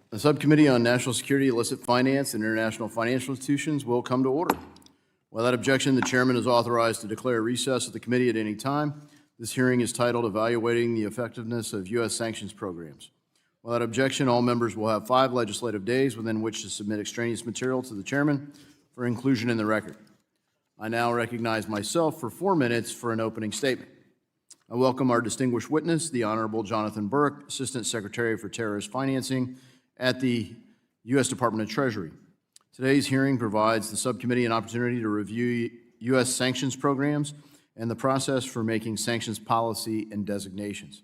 The Subcommittee on National Security, Illicit Finance, and International Financial Institutions will come to order. Without objection, the chairman is authorized to declare recess of the committee at any time. This hearing is titled Evaluating the Effectiveness of U.S. Sanctions Programs. Without objection, all members will have 5 legislative days within which to submit extraneous material to the chairman for inclusion in the record. I now recognize myself for 4 minutes for an opening statement. I welcome our distinguished witness, the Honorable Jonathan Burke, Assistant Secretary for Terrorist Financing at the U.S. Department of Treasury. Today's hearing provides the subcommittee an opportunity to review U.S. sanctions programs and the process for making sanctions policy and designations.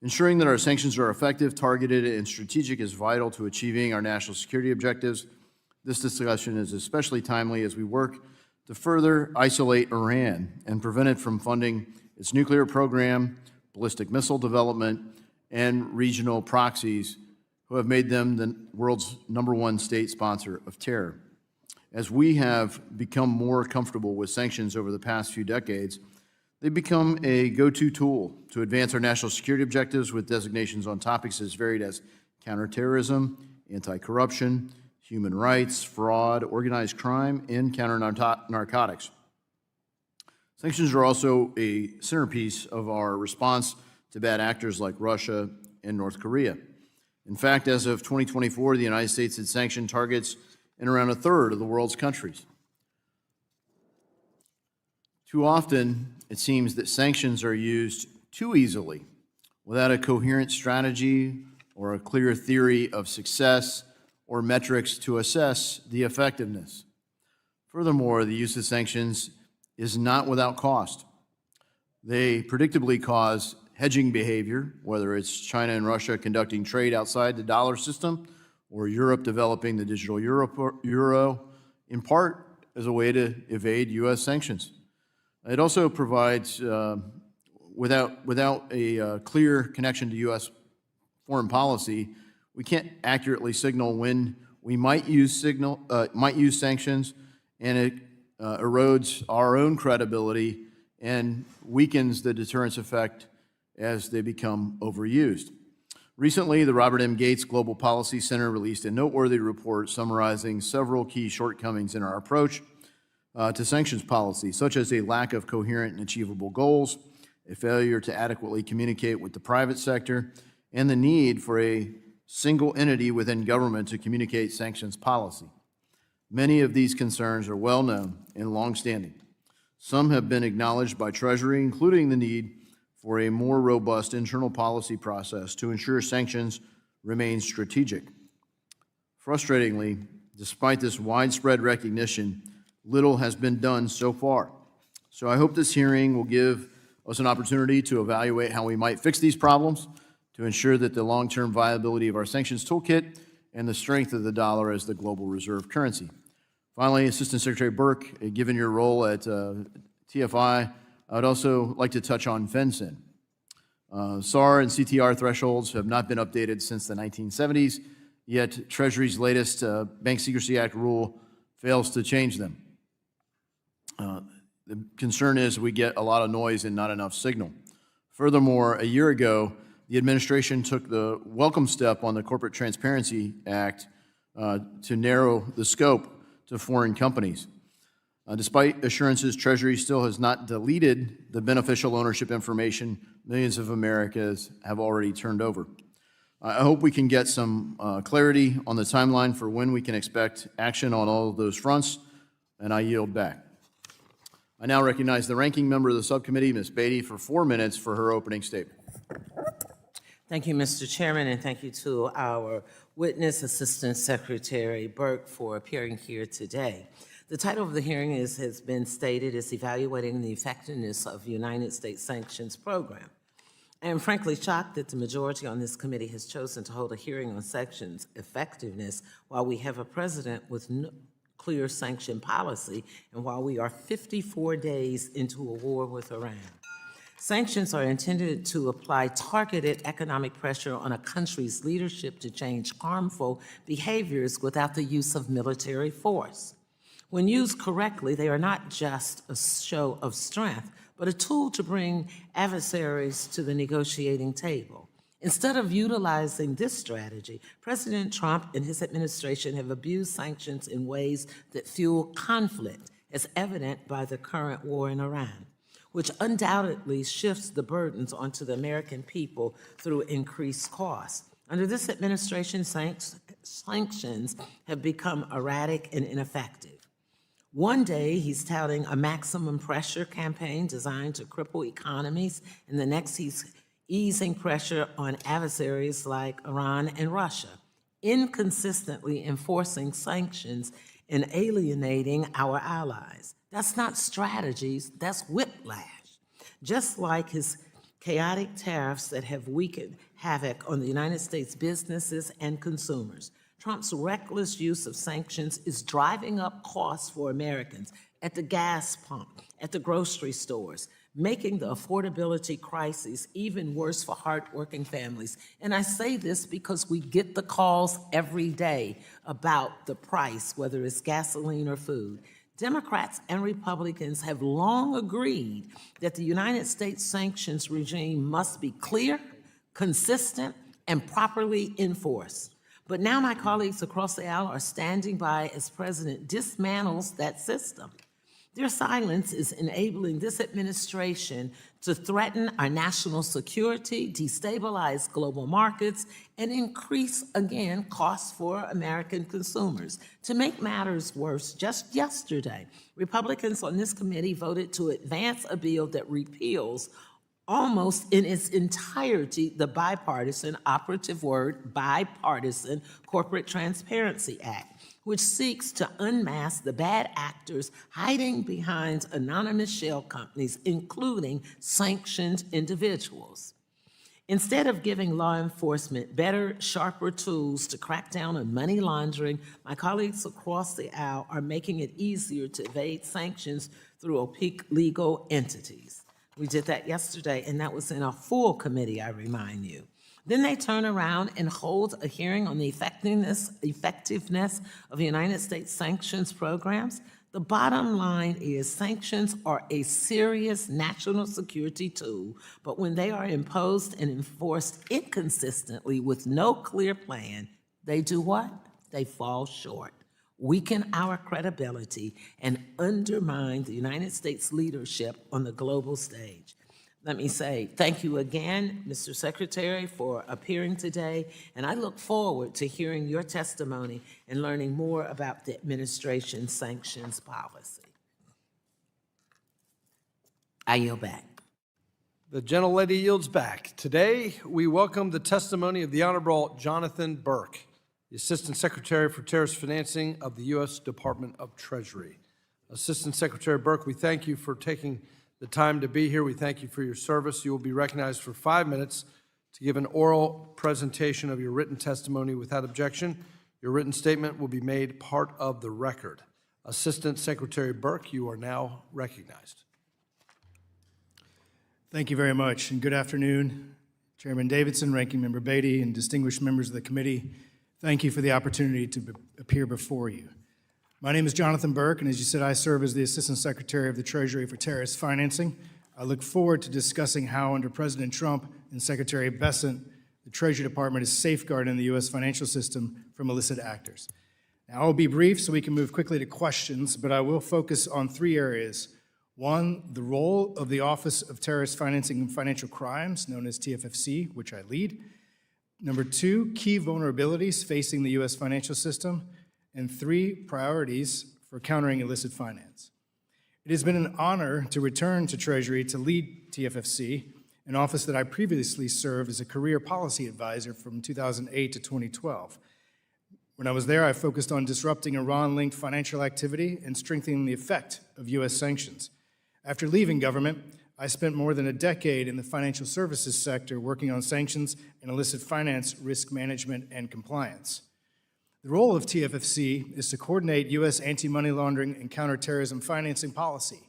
Ensuring that our sanctions are effective, targeted, and strategic is vital to achieving our national security objectives. This discussion is especially timely as we work to further isolate Iran and prevent it from funding its nuclear program, ballistic missile development, and regional proxies who have made them the world's #1 state sponsor of terror. As we have become more comfortable with sanctions over the past few decades, they've become a go-to tool to advance our national security objectives with designations on topics as varied as counterterrorism, anti-corruption, human rights, fraud, organized crime, and counter-narcotics. Sanctions are also a centerpiece of our response to bad actors like Russia and North Korea. In fact, as of 2024, the United States had sanctioned targets in around 1/3 of the world's countries. Too often, it seems that sanctions are used too easily without a coherent strategy or a clear theory of success or metrics to assess the effectiveness. Furthermore, the use of sanctions is not without cost. They predictably cause hedging behavior, whether it's China and Russia conducting trade outside the dollar system or Europe developing the digital euro, in part as a way to evade U.S. sanctions. It also provides, without a clear connection to U.S. foreign policy, we can't accurately signal when we might use sanctions, and it erodes our own credibility and weakens the deterrence effect as they become overused. Recently, the Robert M. Gates Global Policy Center released a noteworthy report summarizing several key shortcomings in our approach to sanctions policy, such as a lack of coherent and achievable goals, a failure to adequately communicate with the private sector, and the need for a single entity within government to communicate sanctions policy. Many of these concerns are well known and longstanding. Some have been acknowledged by Treasury, including the need for a more robust internal policy process to ensure sanctions remain strategic. Frustratingly, despite this widespread recognition, little has been done so far. So I hope this hearing will give us an opportunity to evaluate how we might fix these problems to ensure that the long-term viability of our sanctions toolkit and the strength of the dollar as the global reserve currency. Finally, Assistant Secretary Burke, given your role at TFI, I would also like to touch on FinCEN. SAR and CTR thresholds have not been updated since the 1970s, yet Treasury's latest Bank Secrecy Act rule fails to change them. The concern is we get a lot of noise and not enough signal. Furthermore, a year ago, the administration took the welcome step on the Corporate Transparency Act to narrow the scope to foreign companies. Despite assurances, Treasury still has not deleted the beneficial ownership information millions of Americans have already turned over. I hope we can get some clarity on the timeline for when we can expect action on all of those fronts, and I yield back. I now recognize the ranking member of the subcommittee, Ms. Beatty, for 4 minutes for her opening statement. Thank you, Mr. Chairman, and thank you to our witness, Assistant Secretary Burke, for appearing here today. The title of the hearing has been stated as Evaluating the Effectiveness of United States Sanctions Program. I am frankly shocked that the majority on this committee has chosen to hold a hearing on sanctions effectiveness while we have a president with no clear sanction policy and while we are 54 days into a war with Iran. Sanctions are intended to apply targeted economic pressure on a country's leadership to change harmful behaviors without the use of military force. When used correctly, they are not just a show of strength, but a tool to bring adversaries to the negotiating table. Instead of utilizing this strategy, President Trump and his administration have abused sanctions in ways that fuel conflict, as evident by the current war in Iran, which undoubtedly shifts the burdens onto the American people through increased costs. Under this administration, sanctions have become erratic and ineffective. One day, he's touting a maximum pressure campaign designed to cripple economies, and the next, he's easing pressure on adversaries like Iran and Russia, inconsistently enforcing sanctions and alienating our allies. That's not strategies, that's whiplash. Just like his chaotic tariffs that have wreaked havoc on the United States businesses and consumers, Trump's reckless use of sanctions is driving up costs for Americans at the gas pump, at the grocery stores, making the affordability crisis even worse for hardworking families. And I say this because we get the calls every day about the price, whether it's gasoline or food. Democrats and Republicans have long agreed that the United States sanctions regime must be clear, consistent, and properly enforced. But now my colleagues across the aisle are standing by as President dismantles that system. Their silence is enabling this administration to threaten our national security, destabilize global markets, and increase, again, costs for American consumers. To make matters worse, just yesterday, Republicans on this committee voted to advance a bill that repeals almost in its entirety the bipartisan, operative word, bipartisan Corporate Transparency Act, which seeks to unmask the bad actors hiding behind anonymous shell companies, including sanctioned individuals. Instead of giving law enforcement better, sharper tools to crack down on money laundering, my colleagues across the aisle are making it easier to evade sanctions through opaque legal entities. We did that yesterday, and that was in a full committee, I remind you. Then they turn around and hold a hearing on the effectiveness of the United States sanctions programs. The bottom line is sanctions are a serious national security tool, but when they are imposed and enforced inconsistently with no clear plan, they do what? They fall short, weaken our credibility, and undermine the United States leadership on the global stage. Let me say thank you again, Mr. Secretary, for appearing today, and I look forward to hearing your testimony and learning more about the administration's sanctions policy. I yield back. The gentlelady yields back. Today, we welcome the testimony of the Honorable Jonathan Burke, the Assistant Secretary for Terrorist Financing of the U.S. Department of Treasury. Assistant Secretary Burke, we thank you for taking the time to be here. We thank you for your service. You will be recognized for 5 minutes to give an oral presentation of your written testimony without objection. Your written statement will be made part of the record. Assistant Secretary Burke, you are now recognized. Thank you very much, and good afternoon, Chairman Davidson, Ranking Member Beatty, and distinguished members of the committee. Thank you for the opportunity to appear before you. My name is Jonathan Burke, and as you said, I serve as the Assistant Secretary of the Treasury for Terrorist Financing. I look forward to discussing how, under President Trump and Secretary Bessent, the Treasury Department is safeguarding the U.S. financial system from illicit actors. Now, I'll be brief so we can move quickly to questions, but I will focus on 3 areas. 1, the role of the Office of Terrorist Financing and Financial Crimes, known as TFFC, which I lead. Number 2, key vulnerabilities facing the U.S. financial system. And 3, priorities for countering illicit finance. It has been an honor to return to Treasury to lead TFFC, an office that I previously served as a career policy advisor from 2008 to 2012. When I was there, I focused on disrupting Iran-linked financial activity and strengthening the effect of U.S. sanctions. After leaving government, I spent more than a decade in the financial services sector working on sanctions and illicit finance risk management and compliance. The role of TFFC is to coordinate U.S. anti-money laundering and counterterrorism financing policy.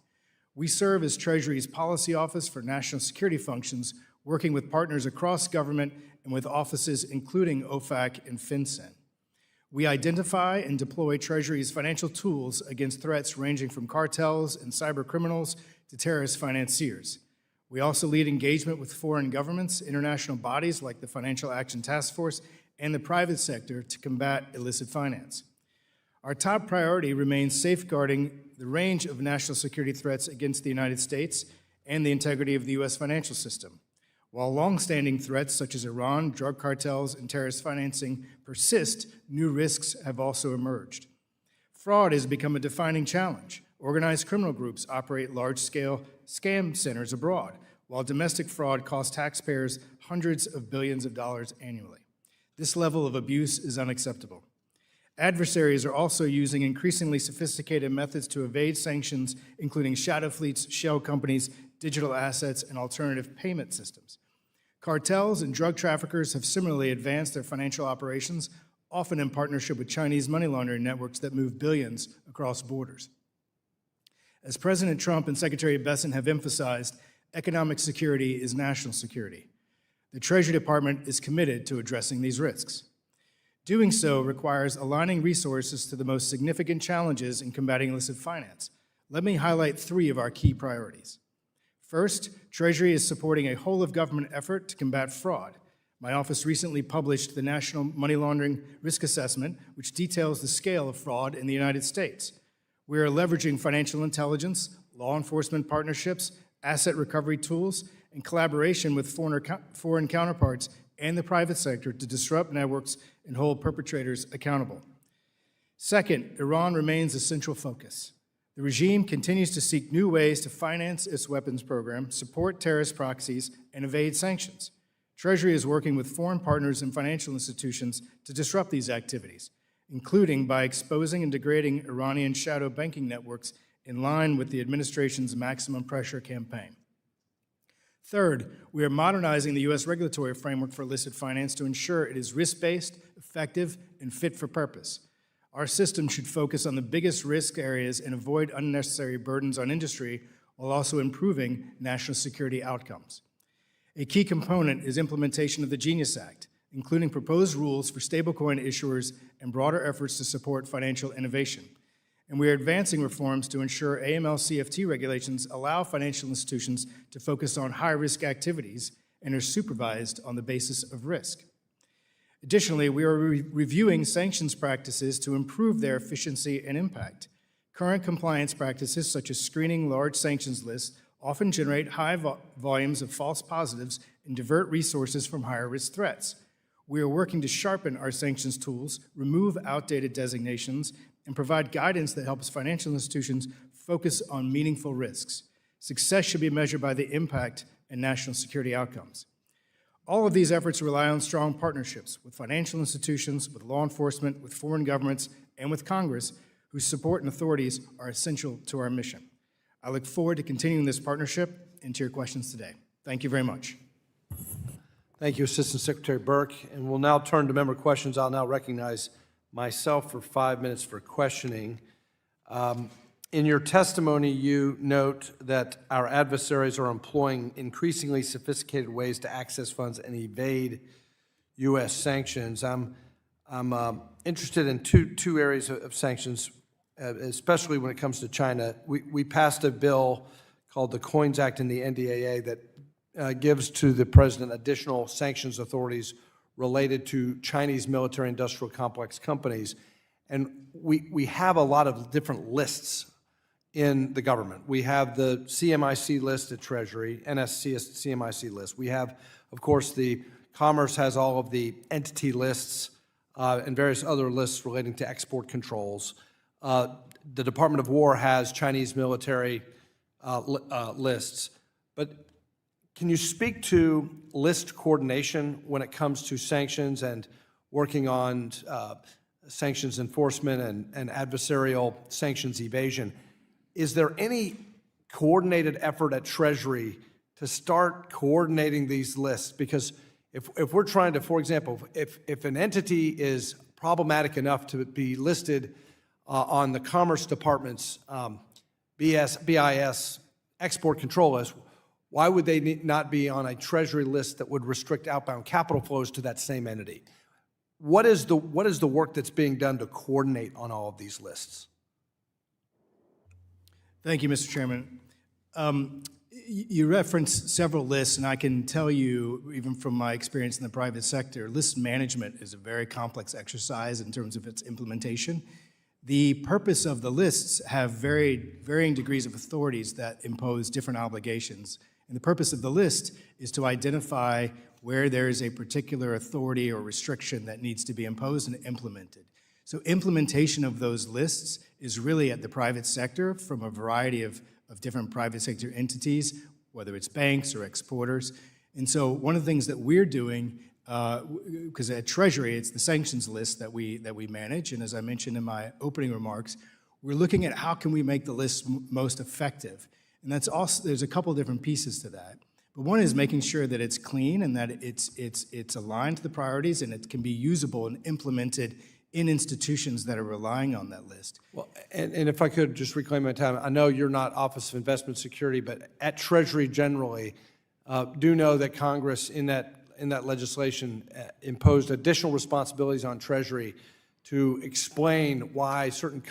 We serve as Treasury's Policy Office for National Security Functions, working with partners across government and with offices including OFAC and FinCEN. We identify and deploy Treasury's financial tools against threats ranging from cartels and cyber criminals to terrorist financiers. We also lead engagement with foreign governments, international bodies like the Financial Action Task Force, and the private sector to combat illicit finance. Our top priority remains safeguarding the range of national security threats against the United States and the integrity of the U.S. financial system. While longstanding threats such as Iran, drug cartels, and terrorist financing persist, new risks have also emerged. Fraud has become a defining challenge. Organized criminal groups operate large-scale scam centers abroad, while domestic fraud costs taxpayers hundreds of billions of dollars annually. This level of abuse is unacceptable. Adversaries are also using increasingly sophisticated methods to evade sanctions, including shadow fleets, shell companies, digital assets, and alternative payment systems. Cartels and drug traffickers have similarly advanced their financial operations, often in partnership with Chinese money laundering networks that move billions across borders. As President Trump and Secretary Bessent have emphasized, economic security is national security. The Treasury Department is committed to addressing these risks. Doing so requires aligning resources to the most significant challenges in combating illicit finance. Let me highlight three of our key priorities. First, Treasury is supporting a whole-of-government effort to combat fraud. My office recently published the National Money Laundering Risk Assessment, which details the scale of fraud in the United States. We are leveraging financial intelligence, law enforcement partnerships, asset recovery tools, and collaboration with foreign counterparts and the private sector to disrupt networks and hold perpetrators accountable. Second, Iran remains a central focus. The regime continues to seek new ways to finance its weapons program, support terrorist proxies, and evade sanctions. Treasury is working with foreign partners and financial institutions to disrupt these activities, including by exposing and degrading Iranian shadow banking networks in line with the administration's maximum pressure campaign. Third, we are modernizing the U.S. regulatory framework for illicit finance to ensure it is risk-based, effective, and fit for purpose. Our system should focus on the biggest risk areas and avoid unnecessary burdens on industry while also improving national security outcomes. A key component is implementation of the GENIUS Act, including proposed rules for stablecoin issuers and broader efforts to support financial innovation. And we are advancing reforms to ensure AML-CFT regulations allow financial institutions to focus on high-risk activities and are supervised on the basis of risk. Additionally, we are reviewing sanctions practices to improve their efficiency and impact. Current compliance practices, such as screening large sanctions lists, often generate high volumes of false positives and divert resources from higher-risk threats. We are working to sharpen our sanctions tools, remove outdated designations, and provide guidance that helps financial institutions focus on meaningful risks. Success should be measured by the impact and national security outcomes. All of these efforts rely on strong partnerships with financial institutions, with law enforcement, with foreign governments, and with Congress, whose support and authorities are essential to our mission. I look forward to continuing this partnership and to your questions today. Thank you very much. Thank you, Assistant Secretary Burke. And we'll now turn to member questions. I'll now recognize myself for 5 minutes for questioning. In your testimony, you note that our adversaries are employing increasingly sophisticated ways to access funds and evade U.S. sanctions. I'm interested in two areas of sanctions, especially when it comes to China. We passed a bill called the COINS Act in the NDAA that gives to the president additional sanctions authorities related to Chinese military-industrial complex companies. And we have a lot of different lists in the government. We have the CMIC list at Treasury, NSC CMIC list. We have, of course, the Commerce has all of the entity lists and various other lists relating to export controls. The Department of War has Chinese military lists. But can you speak to list coordination when it comes to sanctions and working on sanctions enforcement and adversarial sanctions evasion? Is there any coordinated effort at Treasury to start coordinating these lists? Because if we're trying to, for example, if an entity is problematic enough to be listed on the Commerce Department's BIS export control list, why would they not be on a Treasury list that would restrict outbound capital flows to that same entity? What is the work that's being done to coordinate on all of these lists? Thank you, Mr. Chairman. You referenced several lists, and I can tell you, even from my experience in the private sector, list management is a very complex exercise in terms of its implementation. The purpose of the lists have varying degrees of authorities that impose different obligations. And the purpose of the list is to identify where there is a particular authority or restriction that needs to be imposed and implemented. So implementation of those lists is really at the private sector from a variety of different private sector entities, whether it's banks or exporters. And so one of the things that we're doing, because at Treasury, it's the sanctions list that we manage, and as I mentioned in my opening remarks, we're looking at how can we make the list most effective. And that's also, there's a couple different pieces to that. But one is making sure that it's clean and that it's aligned to the priorities and it can be usable and implemented in institutions that are relying on that list. Well, and if I could just reclaim my time, I know you're not Office of Investment Security, but at Treasury generally, do know that Congress in that legislation imposed additional responsibilities on Treasury to explain why certain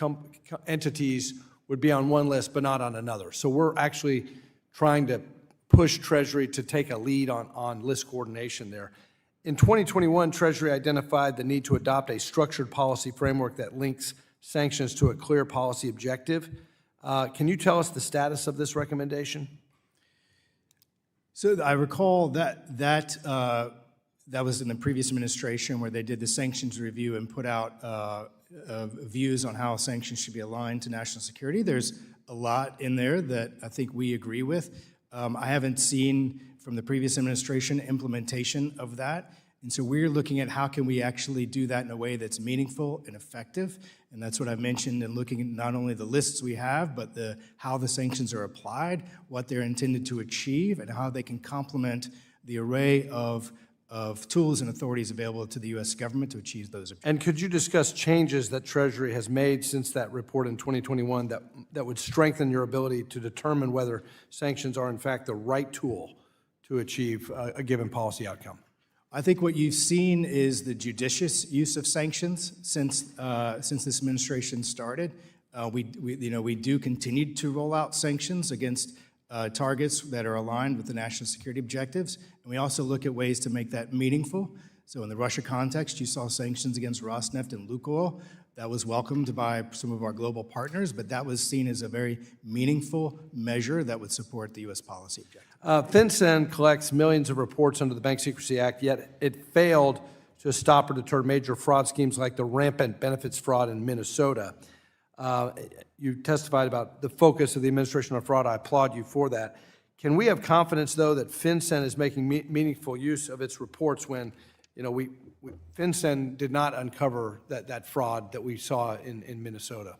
entities would be on one list but not on another. So we're actually trying to push Treasury to take a lead on list coordination there. In 2021, Treasury identified the need to adopt a structured policy framework that links sanctions to a clear policy objective. Can you tell us the status of this recommendation? So I recall that was in the previous administration where they did the sanctions review and put out views on how sanctions should be aligned to national security. There's a lot in there that I think we agree with. I haven't seen from the previous administration implementation of that. And so we're looking at how can we actually do that in a way that's meaningful and effective. And that's what I mentioned in looking at not only the lists we have, but how the sanctions are applied, what they're intended to achieve, and how they can complement the array of tools and authorities available to the U.S. government to achieve those objectives. And could you discuss changes that Treasury has made since that report in 2021 that would strengthen your ability to determine whether sanctions are in fact the right tool to achieve a given policy outcome? I think what you've seen is the judicious use of sanctions since this administration started. We do continue to roll out sanctions against targets that are aligned with the national security objectives, and we also look at ways to make that meaningful. So in the Russia context, you saw sanctions against Rosneft and Lukoil. That was welcomed by some of our global partners, but that was seen as a very meaningful measure that would support the U.S. policy objective. FinCEN collects millions of reports under the Bank Secrecy Act, yet it failed to stop or deter major fraud schemes like the rampant benefits fraud in Minnesota. You testified about the focus of the administration on fraud. I applaud you for that. Can we have confidence, though, that FinCEN is making meaningful use of its reports when, FinCEN did not uncover that fraud that we saw in Minnesota?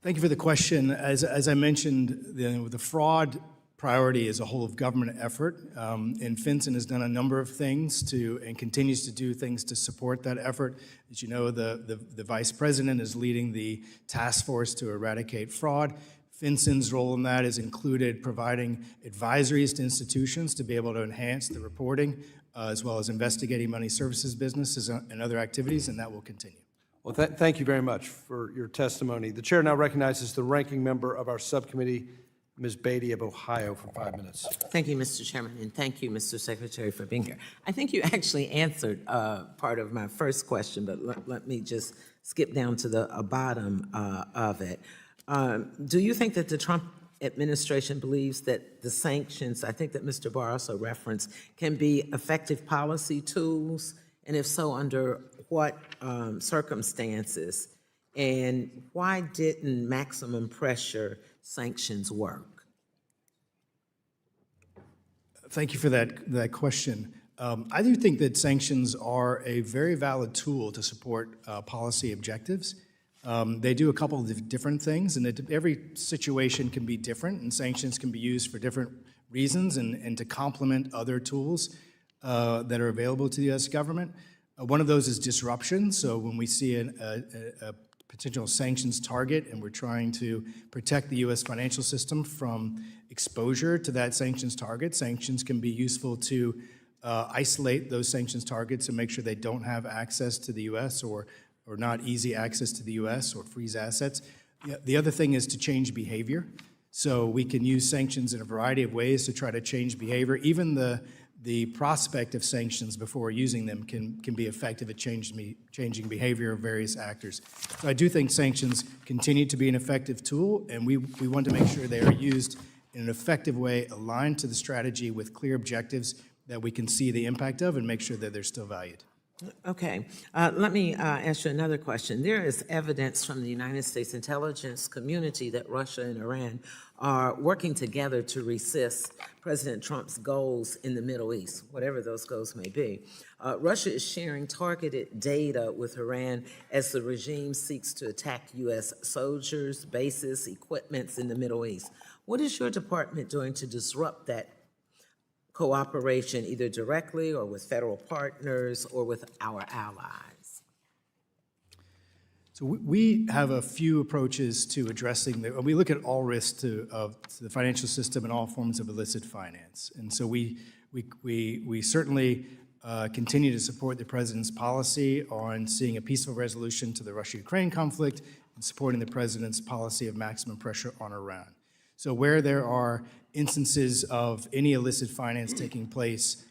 Thank you for the question. As I mentioned, the fraud priority is a whole of government effort, and FinCEN has done a number of things and continues to do things to support that effort. As you know, the Vice President is leading the task force to eradicate fraud. FinCEN's role in that is included providing advisories to institutions to be able to enhance the reporting, as well as investigating money services businesses and other activities, and that will continue. Well, thank you very much for your testimony. The chair now recognizes the ranking member of our subcommittee, Ms. Beatty of Ohio, for 5 minutes. Thank you, Mr. Chairman, and thank you, Mr. Secretary, for being here. I think you actually answered part of my first question, but let me just skip down to the bottom of it. Do you think that the Trump administration believes that the sanctions, I think that Mr. Barr also referenced, can be effective policy tools? And if so, under what circumstances? And why didn't maximum pressure sanctions work? Thank you for that question. I do think that sanctions are a very valid tool to support policy objectives. They do a couple of different things, and every situation can be different, and sanctions can be used for different reasons and to complement other tools that are available to the U.S. government. One of those is disruption. So when we see a potential sanctions target and we're trying to protect the U.S. financial system from exposure to that sanctions target, sanctions can be useful to isolate those sanctions targets and make sure they don't have access to the U.S. or not easy access to the U.S. or freeze assets. The other thing is to change behavior. So we can use sanctions in a variety of ways to try to change behavior. Even the prospect of sanctions before using them can be effective at changing behavior of various actors. So I do think sanctions continue to be an effective tool, and we want to make sure they are used in an effective way, aligned to the strategy with clear objectives that we can see the impact of and make sure that they're still valued. Okay, let me ask you another question. There is evidence from the United States intelligence community that Russia and Iran are working together to resist President Trump's goals in the Middle East, whatever those goals may be. Russia is sharing targeted data with Iran as the regime seeks to attack U.S. soldiers, bases, equipments in the Middle East. What is your department doing to disrupt that cooperation, either directly or with federal partners or with our allies? So we have a few approaches to addressing we look at all risks to the financial system and all forms of illicit finance. And so we certainly continue to support the president's policy on seeing a peaceful resolution to the Russia-Ukraine conflict and supporting the president's policy of maximum pressure on Iran. So where there are instances of any illicit finance taking place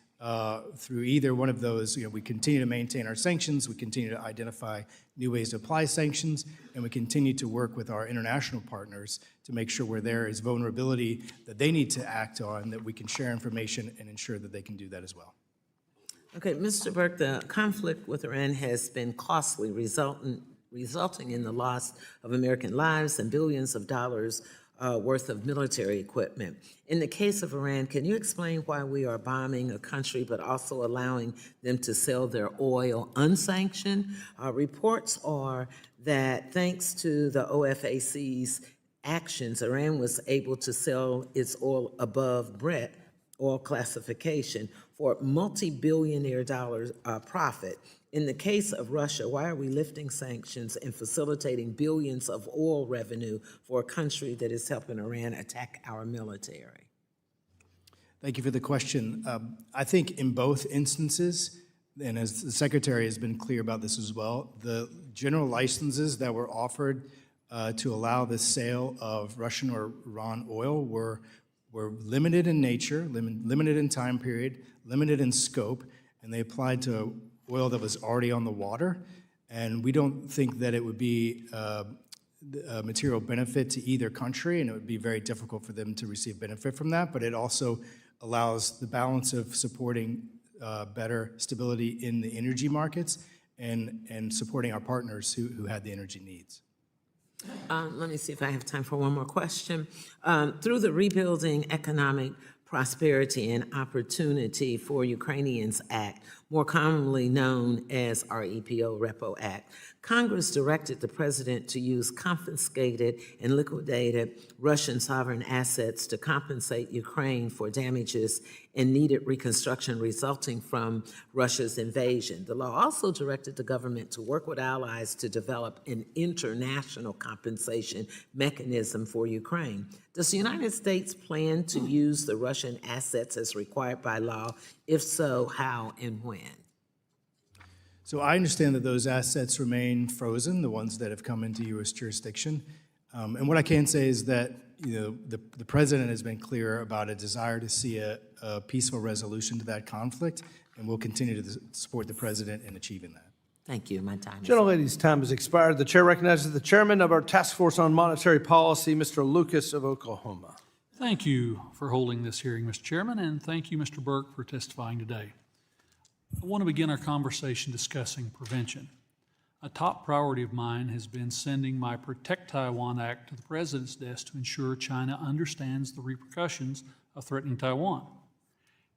through either one of those, we continue to maintain our sanctions, we continue to identify new ways to apply sanctions, and we continue to work with our international partners to make sure where there is vulnerability that they need to act on, that we can share information and ensure that they can do that as well. Okay, Mr. Burke, the conflict with Iran has been costly, resulting in the loss of American lives and billions of dollars worth of military equipment. In the case of Iran, can you explain why we are bombing a country but also allowing them to sell their oil unsanctioned? Reports are that thanks to the OFAC's actions, Iran was able to sell its oil above Brent oil classification for multi-billionaire dollar profit. In the case of Russia, why are we lifting sanctions and facilitating billions of oil revenue for a country that is helping Iran attack our military? Thank you for the question. I think in both instances, and as the Secretary has been clear about this as well, the general licenses that were offered to allow the sale of Russian or Iran oil were limited in nature, limited in time period, limited in scope, and they applied to oil that was already on the water. And we don't think that it would be a material benefit to either country, and it would be very difficult for them to receive benefit from that. But it also allows the balance of supporting better stability in the energy markets and supporting our partners who had the energy needs. Let me see if I have time for one more question. Through the Rebuilding Economic Prosperity and Opportunity for Ukrainians Act, more commonly known as REPO Act, Congress directed the president to use confiscated and liquidated Russian sovereign assets to compensate Ukraine for damages and needed reconstruction resulting from Russia's invasion. The law also directed the government to work with allies to develop an international compensation mechanism for Ukraine. Does the United States plan to use the Russian assets as required by law? If so, how and when? So I understand that those assets remain frozen, the ones that have come into U.S. jurisdiction. And what I can say is that the president has been clear about a desire to see a peaceful resolution to that conflict, and we'll continue to support the president in achieving that. Thank you. My time is up. Gentlelady's time has expired. The chair recognizes the chairman of our Task Force on Monetary Policy, Mr. Lucas of Oklahoma. Thank you for holding this hearing, Mr. Chairman, and thank you, Mr. Burke, for testifying today. I want to begin our conversation discussing prevention. A top priority of mine has been sending my Protect Taiwan Act to the President's desk to ensure China understands the repercussions of threatening Taiwan.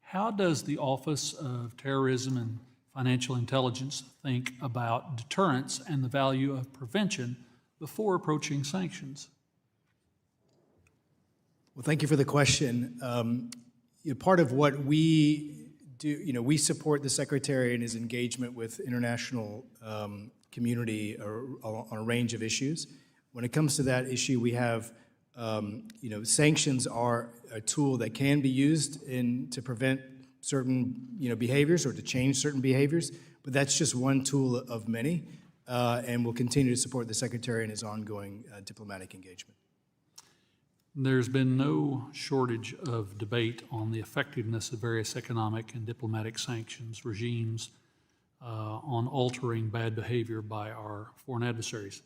How does the Office of Terrorism and Financial Intelligence think about deterrence and the value of prevention before approaching sanctions? Well, thank you for the question. Part of what we do, we support the Secretary in his engagement with international community on a range of issues. When it comes to that issue, we have, sanctions are a tool that can be used to prevent certain, behaviors or to change certain behaviors, but that's just one tool of many, and we'll continue to support the Secretary in his ongoing diplomatic engagement. There's been no shortage of debate on the effectiveness of various economic and diplomatic sanctions regimes on altering bad behavior by our foreign adversaries.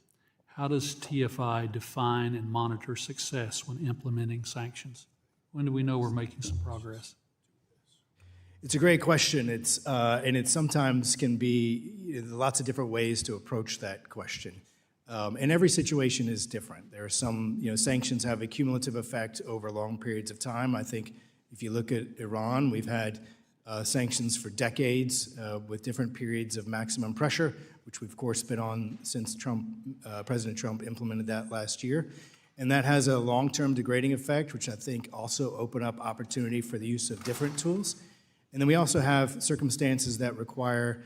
How does TFI define and monitor success when implementing sanctions? When do we know we're making some progress? It's a great question. And it sometimes can be lots of different ways to approach that question. And every situation is different. There are some, sanctions have a cumulative effect over long periods of time. I think if you look at Iran, we've had sanctions for decades with different periods of maximum pressure, which we've, of course, been on since President Trump implemented that last year. And that has a long-term degrading effect, which I think also open up opportunity for the use of different tools. And then we also have circumstances that require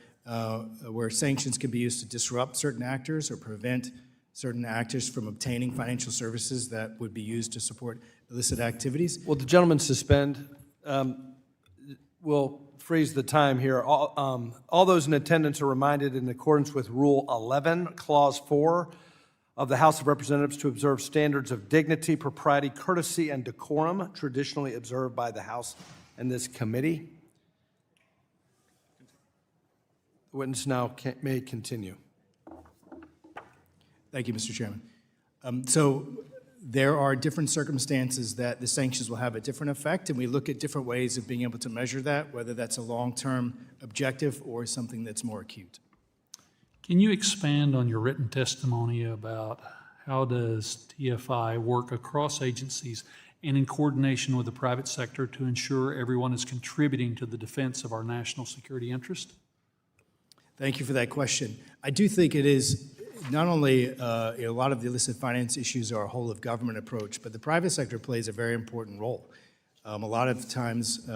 where sanctions can be used to disrupt certain actors or prevent certain actors from obtaining financial services that would be used to support illicit activities. Will the gentleman suspend? We'll freeze the time here. All those in attendance are reminded in accordance with Rule 11, Clause 4 of the House of Representatives to observe standards of dignity, propriety, courtesy, and decorum traditionally observed by the House and this committee. The witness now may continue. Thank you, Mr. Chairman. So there are different circumstances that the sanctions will have a different effect, and we look at different ways of being able to measure that, whether that's a long-term objective or something that's more acute. Can you expand on your written testimony about how does TFI work across agencies and in coordination with the private sector to ensure everyone is contributing to the defense of our national security interest? Thank you for that question. I do think it is not only a lot of the illicit finance issues are a whole of government approach, but the private sector plays a very important role. A lot of times,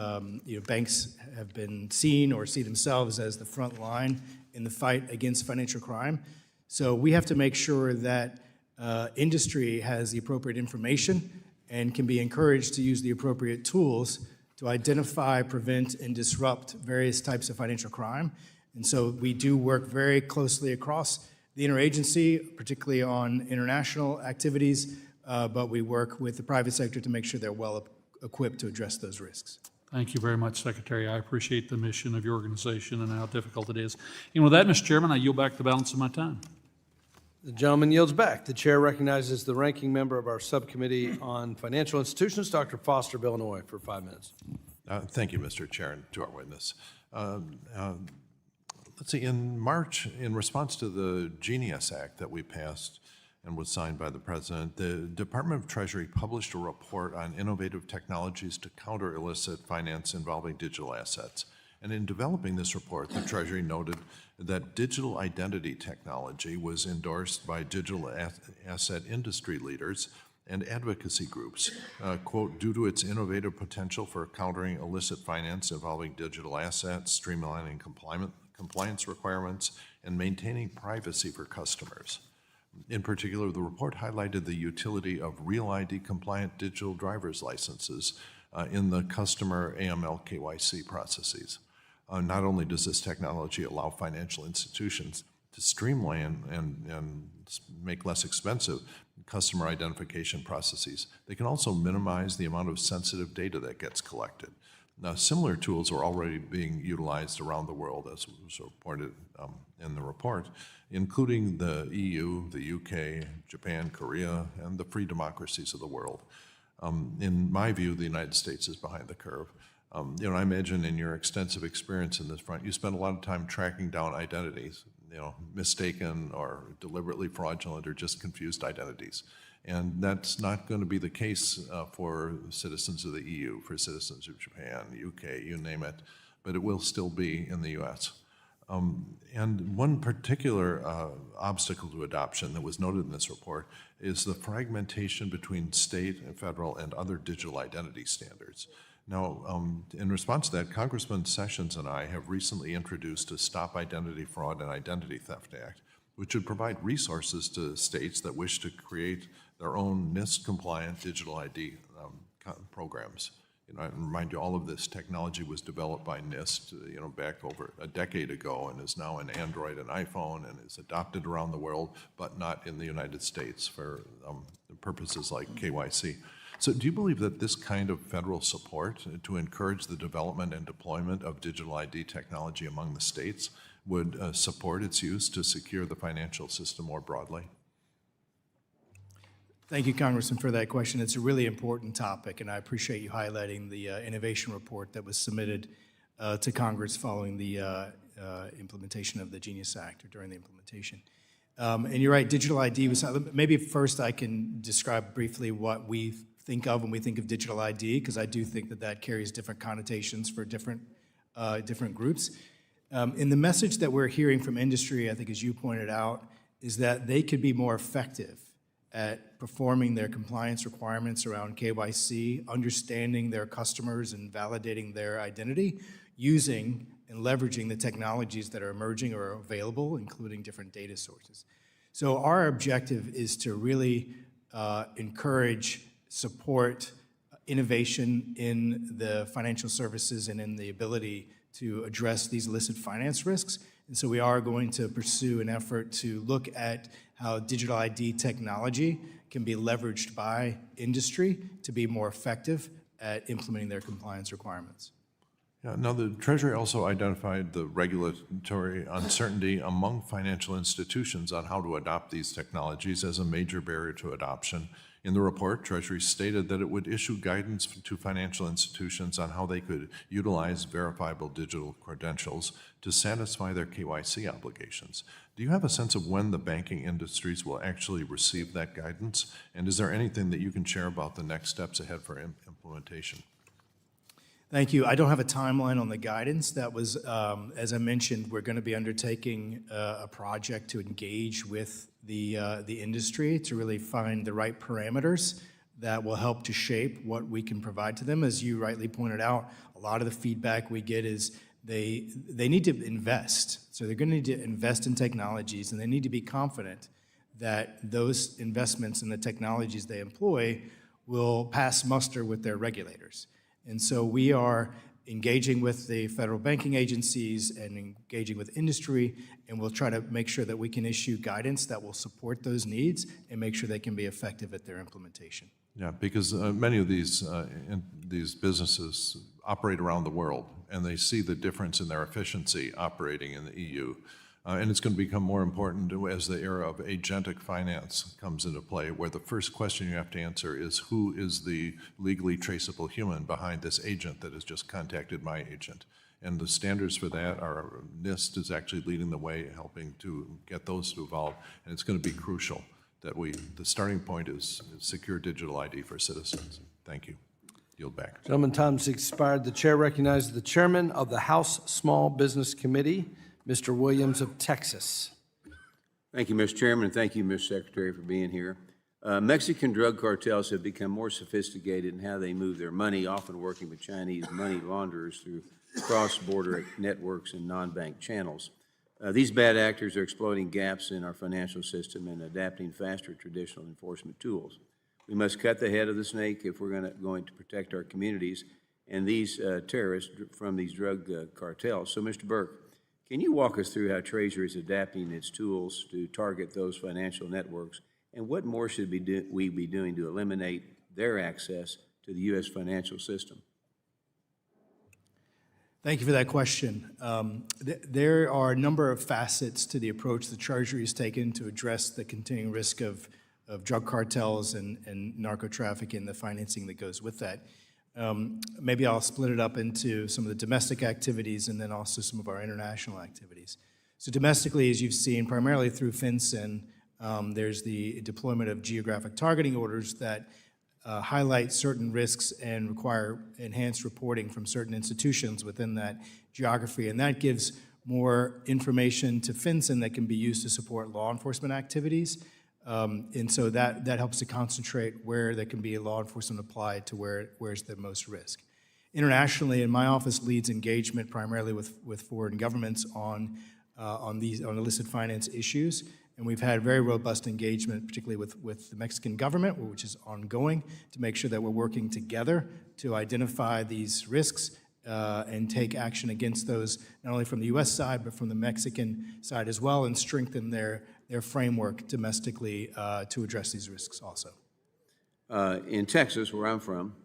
banks have been seen or see themselves as the front line in the fight against financial crime. So we have to make sure that industry has the appropriate information and can be encouraged to use the appropriate tools to identify, prevent, and disrupt various types of financial crime. And so we do work very closely across the interagency, particularly on international activities, but we work with the private sector to make sure they're well equipped to address those risks. Thank you very much, Secretary. I appreciate the mission of your organization and how difficult it is. And with that, Mr. Chairman, I yield back the balance of my time. The gentleman yields back. The chair recognizes the ranking member of our subcommittee on financial institutions, Dr. Foster of Illinois, for 5 minutes. Thank you, Mr. Chair, and to our witness. Let's see, in March, in response to the Genius Act that we passed and was signed by the President, the Department of Treasury published a report on innovative technologies to counter illicit finance involving digital assets. And in developing this report, the Treasury noted that digital identity technology was endorsed by digital asset industry leaders and advocacy groups, quote, due to its innovative potential for countering illicit finance involving digital assets, streamlining compliance requirements, and maintaining privacy for customers. In particular, the report highlighted the utility of Real ID compliant digital driver's licenses in the customer AML KYC processes. Not only does this technology allow financial institutions to streamline and make less expensive customer identification processes, they can also minimize the amount of sensitive data that gets collected. Now, similar tools are already being utilized around the world, as was reported in the report, including the EU, the UK, Japan, Korea, and the free democracies of the world. In my view, the United States is behind the curve. I imagine in your extensive experience in this front, you spend a lot of time tracking down identities, mistaken or deliberately fraudulent or just confused identities. And that's not going to be the case for citizens of the EU, for citizens of Japan, UK, you name it, but it will still be in the US. And one particular obstacle to adoption that was noted in this report is the fragmentation between state and federal and other digital identity standards. Now, in response to that, Congressman Sessions and I have recently introduced a Stop Identity Fraud and Identity Theft Act, which would provide resources to states that wish to create their own NIST-compliant digital ID programs. I remind you, all of this technology was developed by NIST, back over a decade ago, and is now in Android and iPhone, and is adopted around the world, but not in the United States for purposes like KYC. So do you believe that this kind of federal support to encourage the development and deployment of digital ID technology among the states would support its use to secure the financial system more broadly? Thank you, Congressman, for that question. It's a really important topic, and I appreciate you highlighting the innovation report that was submitted to Congress following the implementation of the Genius Act, or during the implementation. And you're right, digital ID was, maybe first I can describe briefly what we think of when we think of digital ID, because I do think that that carries different connotations for different groups. And the message that we're hearing from industry, I think as you pointed out, is that they could be more effective at performing their compliance requirements around KYC, understanding their customers and validating their identity, using and leveraging the technologies that are emerging or are available, including different data sources. So our objective is to really encourage, support innovation in the financial services and in the ability to address these illicit finance risks. And so we are going to pursue an effort to look at how digital ID technology can be leveraged by industry to be more effective at implementing their compliance requirements. Yeah, now, the Treasury also identified the regulatory uncertainty among financial institutions on how to adopt these technologies as a major barrier to adoption. In the report, Treasury stated that it would issue guidance to financial institutions on how they could utilize verifiable digital credentials to satisfy their KYC obligations. Do you have a sense of when the banking industries will actually receive that guidance? And is there anything that you can share about the next steps ahead for implementation? Thank you. I don't have a timeline on the guidance. That was, as I mentioned, we're going to be undertaking a project to engage with the industry to really find the right parameters that will help to shape what we can provide to them. As you rightly pointed out, a lot of the feedback we get is they need to invest. So they're going to need to invest in technologies, and they need to be confident that those investments in the technologies they employ will pass muster with their regulators. And so we are engaging with the federal banking agencies and engaging with industry, and we'll try to make sure that we can issue guidance that will support those needs and make sure they can be effective at their implementation. Yeah, because many of these businesses operate around the world, and they see the difference in their efficiency operating in the EU. And it's going to become more important as the era of agentic finance comes into play, where the first question you have to answer is, who is the legally traceable human behind this agent that has just contacted my agent? And the standards for that are, NIST is actually leading the way, helping to get those to evolve. And it's going to be crucial that the starting point is secure digital ID for citizens. Thank you. Yield back. Gentlemen, time's expired. The chair recognizes the chairman of the House Small Business Committee, Mr. Williams of Texas. Thank you, Mr. Chairman, and thank you, Mr. Secretary, for being here. Mexican drug cartels have become more sophisticated in how they move their money, often working with Chinese money launderers through cross-border networks and non-bank channels. These bad actors are exploiting gaps in our financial system and adapting faster traditional enforcement tools. We must cut the head of the snake if we're going to protect our communities and these terrorists from these drug cartels. So, Mr. Burke, can you walk us through how Treasury is adapting its tools to target those financial networks, and what more should we be doing to eliminate their access to the U.S. financial system? Thank you for that question. There are a number of facets to the approach the Treasury has taken to address the continuing risk of drug cartels and narco trafficking and the financing that goes with that. Maybe I'll split it up into some of the domestic activities and then also some of our international activities. So domestically, as you've seen, primarily through FinCEN, there's the deployment of geographic targeting orders that highlight certain risks and require enhanced reporting from certain institutions within that geography. And that gives more information to FinCEN that can be used to support law enforcement activities. And so that helps to concentrate where there can be law enforcement applied to where's the most risk. Internationally, and my office leads engagement primarily with foreign governments on illicit finance issues. And we've had very robust engagement, particularly with the Mexican government, which is ongoing, to make sure that we're working together to identify these risks and take action against those, not only from the U.S. side, but from the Mexican side as well, and strengthen their framework domestically to address these risks also. In Texas, where I'm from,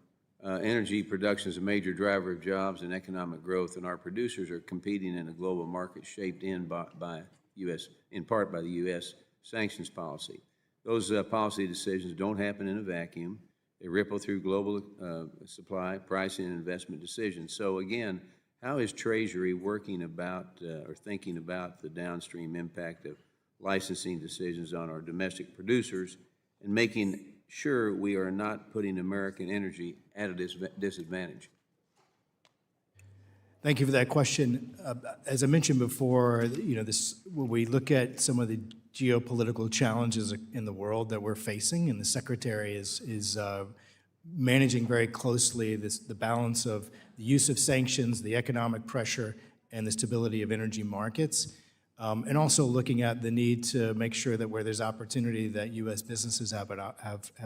energy production is a major driver of jobs and economic growth, and our producers are competing in a global market shaped in part by the U.S. sanctions policy. Those policy decisions don't happen in a vacuum. They ripple through global supply, pricing, and investment decisions. So again, how is Treasury working about or thinking about the downstream impact of licensing decisions on our domestic producers and making sure we are not putting American energy at a disadvantage? Thank you for that question. As I mentioned before, when we look at some of the geopolitical challenges in the world that we're facing, and the Secretary is managing very closely the balance of the use of sanctions, the economic pressure, and the stability of energy markets, and also looking at the need to make sure that where there's opportunity that U.S. businesses have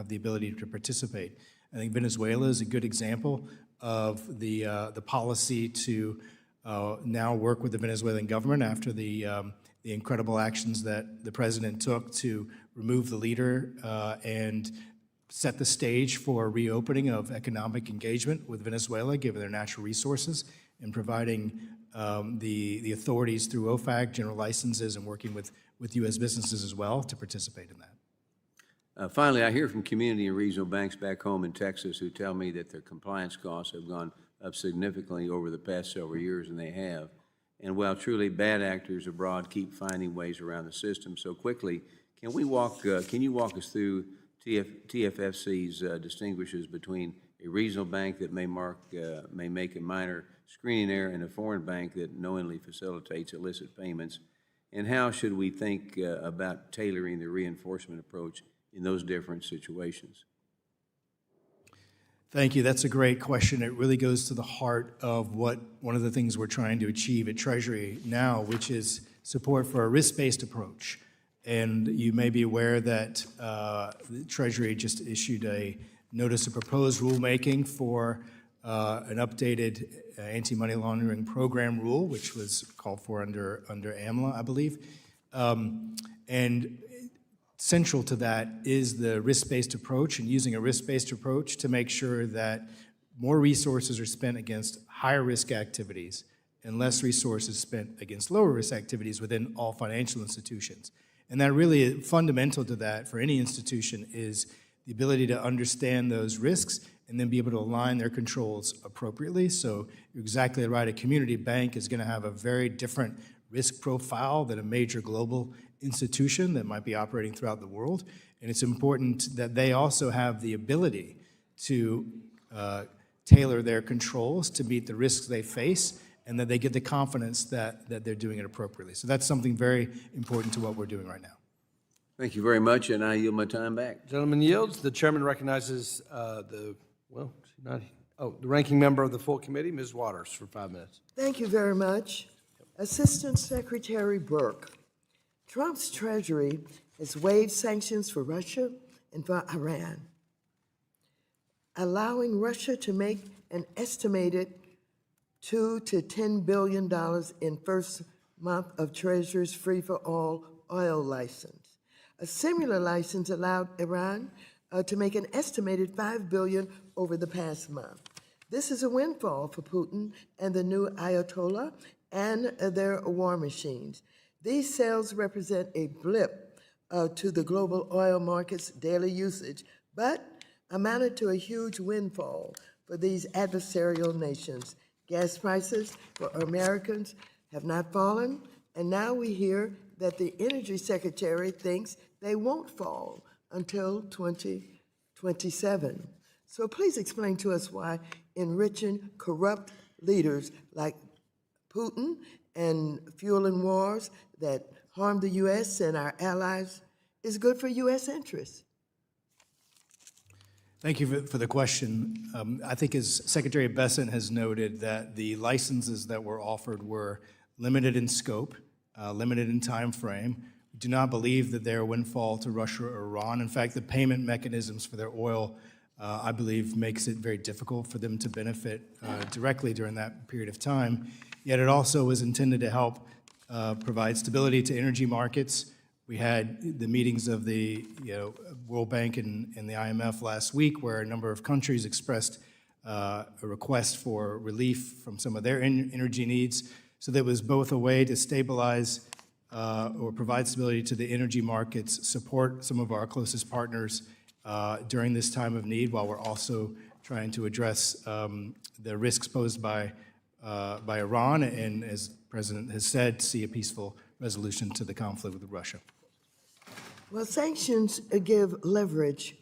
the ability to participate. I think Venezuela is a good example of the policy to now work with the Venezuelan government after the incredible actions that the president took to remove the leader and set the stage for reopening of economic engagement with Venezuela, given their natural resources, and providing the authorities through OFAC, general licenses, and working with U.S. businesses as well to participate in that. Finally, I hear from community and regional banks back home in Texas who tell me that their compliance costs have gone up significantly over the past several years, and they have. And while truly bad actors abroad keep finding ways around the system so quickly, can you walk us through TFFC's distinguishes between a regional bank that may make a minor screening error and a foreign bank that knowingly facilitates illicit payments? And how should we think about tailoring the reinforcement approach in those different situations? Thank you. That's a great question. It really goes to the heart of one of the things we're trying to achieve at Treasury now, which is support for a risk-based approach. And you may be aware that the Treasury just issued a notice of proposed rulemaking for an updated anti-money laundering program rule, which was called for under AMLA, I believe. And central to that is the risk-based approach, and using a risk-based approach to make sure that more resources are spent against higher risk activities and less resources spent against lower risk activities within all financial institutions. And that really is fundamental to that for any institution is the ability to understand those risks and then be able to align their controls appropriately. So you're exactly right, a community bank is going to have a very different risk profile than a major global institution that might be operating throughout the world. And it's important that they also have the ability to tailor their controls to meet the risks they face, and that they get the confidence that they're doing it appropriately. So that's something very important to what we're doing right now. Thank you very much, and I yield my time back. Gentleman yields. The chairman recognizes the ranking member of the full committee, Ms. Waters, for 5 minutes. Thank you very much. Assistant Secretary Burke, Trump's Treasury has waived sanctions for Russia and for Iran, allowing Russia to make an estimated $2 to $10 billion in first month of Treasury's free-for-all oil license. A similar license allowed Iran to make an estimated $5 billion over the past month. This is a windfall for Putin and the new Ayatollah and their war machines. These sales represent a blip to the global oil market's daily usage, but amounted to a huge windfall for these adversarial nations. Gas prices for Americans have not fallen, and now we hear that the Energy Secretary thinks they won't fall until 2027. So please explain to us why enriching corrupt leaders like Putin and fueling wars that harm the U.S. and our allies is good for U.S. interests. Thank you for the question. I think as Secretary Bessent has noted that the licenses that were offered were limited in scope, limited in time frame. We do not believe that they're a windfall to Russia or Iran. In fact, the payment mechanisms for their oil, I believe, makes it very difficult for them to benefit directly during that period of time. Yet it also was intended to help provide stability to energy markets, We had the meetings of the World Bank and the IMF last week, where a number of countries expressed a request for relief from some of their energy needs. So there was both a way to stabilize or provide stability to the energy markets, support some of our closest partners during this time of need, while we're also trying to address the risks posed by Iran, and as the President has said, see a peaceful resolution to the conflict with Russia. Well, sanctions give leverage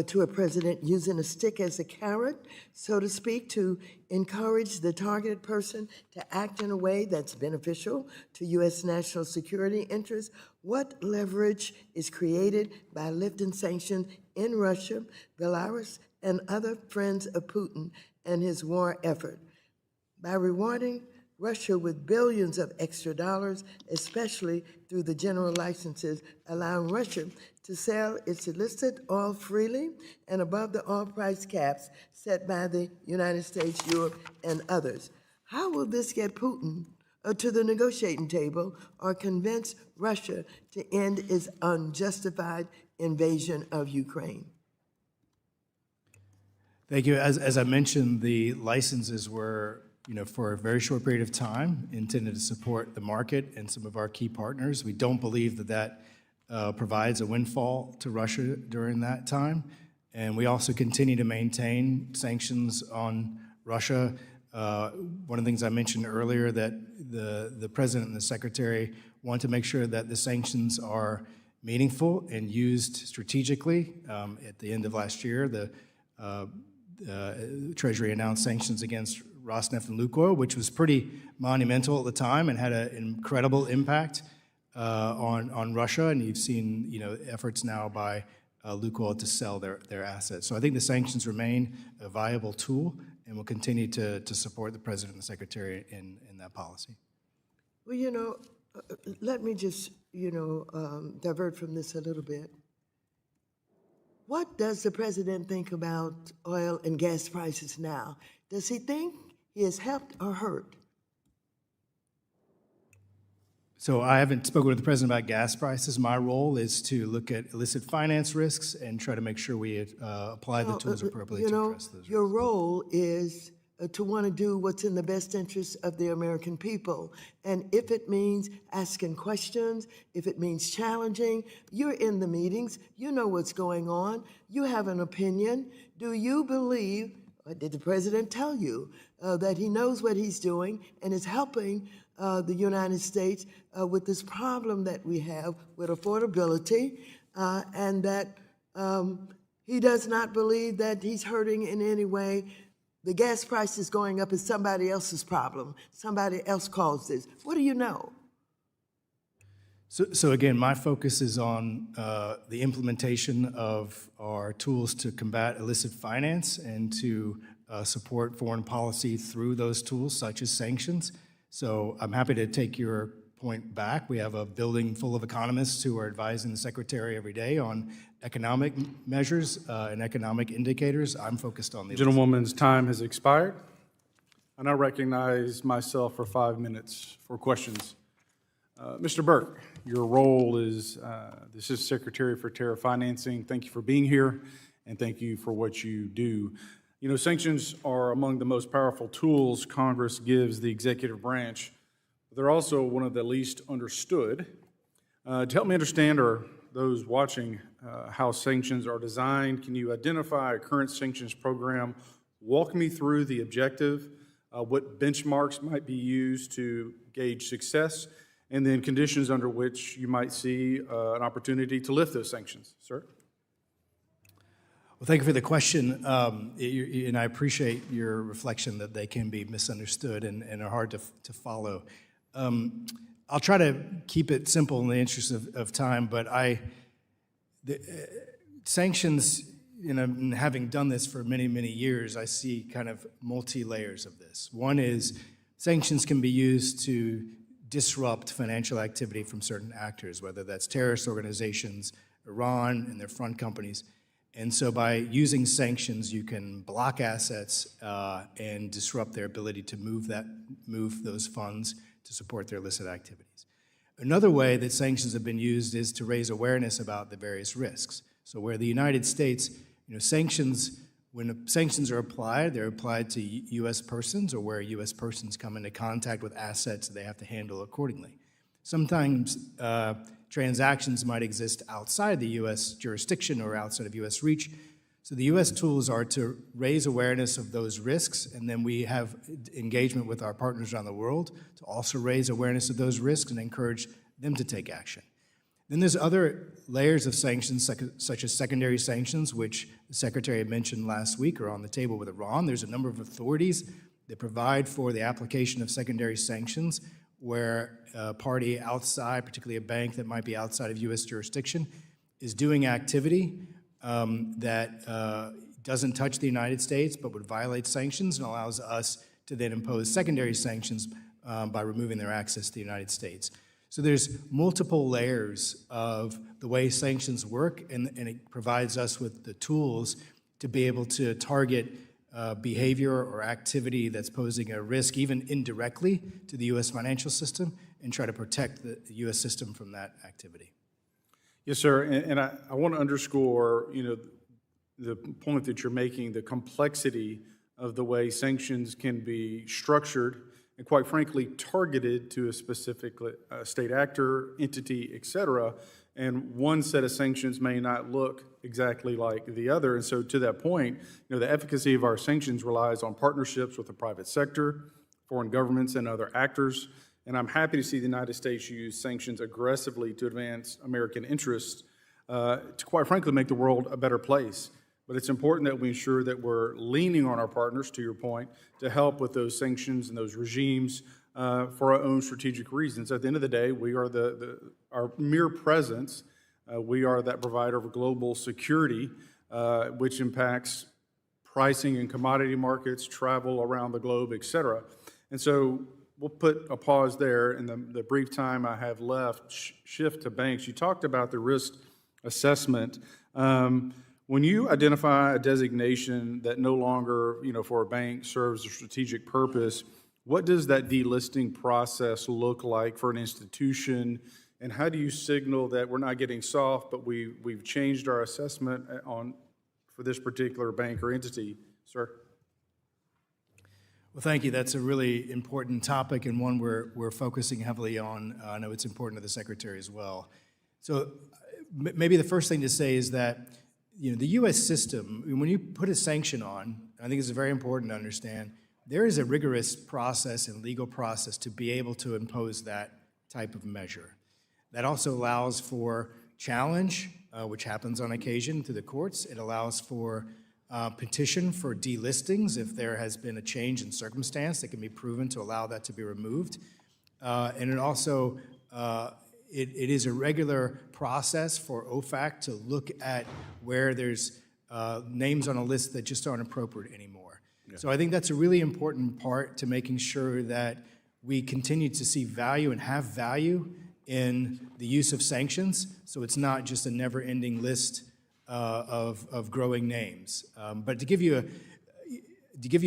to a president using a stick as a carrot, so to speak, to encourage the targeted person to act in a way that's beneficial to U.S. national security interests. What leverage is created by lifting sanctions in Russia, Belarus, and other friends of Putin and his war effort? By rewarding Russia with billions of extra dollars, especially through the general licenses, allowing Russia to sell its illicit oil freely and above the oil price caps set by the United States, Europe, and others. How will this get Putin to the negotiating table or convince Russia to end its unjustified invasion of Ukraine? Thank you. As I mentioned, the licenses were for a very short period of time, intended to support the market and some of our key partners. We don't believe that provides a windfall to Russia during that time. And we also continue to maintain sanctions on Russia. One of the things I mentioned earlier, that the President and the Secretary want to make sure that the sanctions are meaningful and used strategically. At the end of last year, the Treasury announced sanctions against Rosneft and Lukoil, which was pretty monumental at the time and had an incredible impact on Russia. And you've seen efforts now by Lukoil to sell their assets. So I think the sanctions remain a viable tool, and will continue to support the President and the Secretary in that policy. Well, let me just divert from this a little bit. What does the President think about oil and gas prices now? Does he think he has helped or hurt? So I haven't spoken with the President about gas prices. My role is to look at illicit finance risks and try to make sure we apply the tools appropriately to address those risks. Your role is to want to do what's in the best interest of the American people. And if it means asking questions, if it means challenging, you're in the meetings, you know what's going on, you have an opinion. Do you believe, or did the President tell you, that he knows what he's doing and is helping the United States with this problem that we have with affordability, and that he does not believe that he's hurting in any way? The gas price is going up is somebody else's problem. Somebody else caused this. What do you know? So again, my focus is on the implementation of our tools to combat illicit finance and to support foreign policy through those tools, such as sanctions. So I'm happy to take your point back. We have a building full of economists who are advising the Secretary every day on economic measures and economic indicators. I'm focused on the Gentlewoman's time has expired. I now recognize myself for 5 minutes for questions. Mr. Burke, your role is the Assistant Secretary for Tariff Financing. Thank you for being here, and thank you for what you do. Sanctions are among the most powerful tools Congress gives the executive branch. They're also one of the least understood. To help me understand, or those watching, how sanctions are designed, can you identify a current sanctions program, walk me through the objective, what benchmarks might be used to gauge success, and then conditions under which you might see an opportunity to lift those sanctions, sir? Well, thank you for the question, and I appreciate your reflection that they can be misunderstood and are hard to follow. I'll try to keep it simple in the interest of time, but sanctions, and having done this for many, many years, I see kind of multi-layers of this. One is sanctions can be used to disrupt financial activity from certain actors, whether that's terrorist organizations, Iran and their front companies. And so by using sanctions, you can block assets and disrupt their ability to move those funds to support their illicit activities. Another way that sanctions have been used is to raise awareness about the various risks. So where the United States, sanctions, when sanctions are applied, they're applied to U.S. persons or where U.S. persons come into contact with assets that they have to handle accordingly. Sometimes transactions might exist outside the U.S. jurisdiction or outside of U.S. reach. So the U.S. tools are to raise awareness of those risks, and then we have engagement with our partners around the world to also raise awareness of those risks and encourage them to take action. Then there's other layers of sanctions, such as secondary sanctions, which the Secretary had mentioned last week are on the table with Iran. There's a number of authorities that provide for the application of secondary sanctions where a party outside, particularly a bank that might be outside of U.S. jurisdiction, is doing activity that doesn't touch the United States but would violate sanctions and allows us to then impose secondary sanctions by removing their access to the United States. So there's multiple layers of the way sanctions work, and it provides us with the tools to be able to target behavior or activity that's posing a risk, even indirectly, to the U.S. financial system and try to protect the U.S. system from that activity. Yes, sir, and I want to underscore, the point that you're making, the complexity of the way sanctions can be structured and, quite frankly, targeted to a specific state actor, entity, et cetera, and one set of sanctions may not look exactly like the other. And so to that point, the efficacy of our sanctions relies on partnerships with the private sector, foreign governments, and other actors. And I'm happy to see the United States use sanctions aggressively to advance American interests, to quite frankly make the world a better place. But it's important that we ensure that we're leaning on our partners, to your point, to help with those sanctions and those regimes for our own strategic reasons. At the end of the day, we are our mere presence, we are that provider of global security, which impacts pricing in commodity markets, travel around the globe, et cetera. And so we'll put a pause there. In the brief time I have left, shift to banks. You talked about the risk assessment. When you identify a designation that no longer, for a bank serves a strategic purpose, what does that delisting process look like for an institution? And how do you signal that we're not getting soft, but we've changed our assessment for this particular bank or entity, sir? Well, thank you. That's a really important topic and one we're focusing heavily on. I know it's important to the Secretary as well. So maybe the first thing to say is that the U.S. system, when you put a sanction on, I think it's very important to understand, there is a rigorous process and legal process to be able to impose that type of measure. That also allows for challenge, which happens on occasion to the courts. It allows for petition for delistings if there has been a change in circumstance that can be proven to allow that to be removed. And it also, it is a regular process for OFAC to look at where there's names on a list that just aren't appropriate anymore. Yeah. So I think that's a really important part to making sure that we continue to see value and have value in the use of sanctions, so it's not just a never-ending list of growing names. But to give you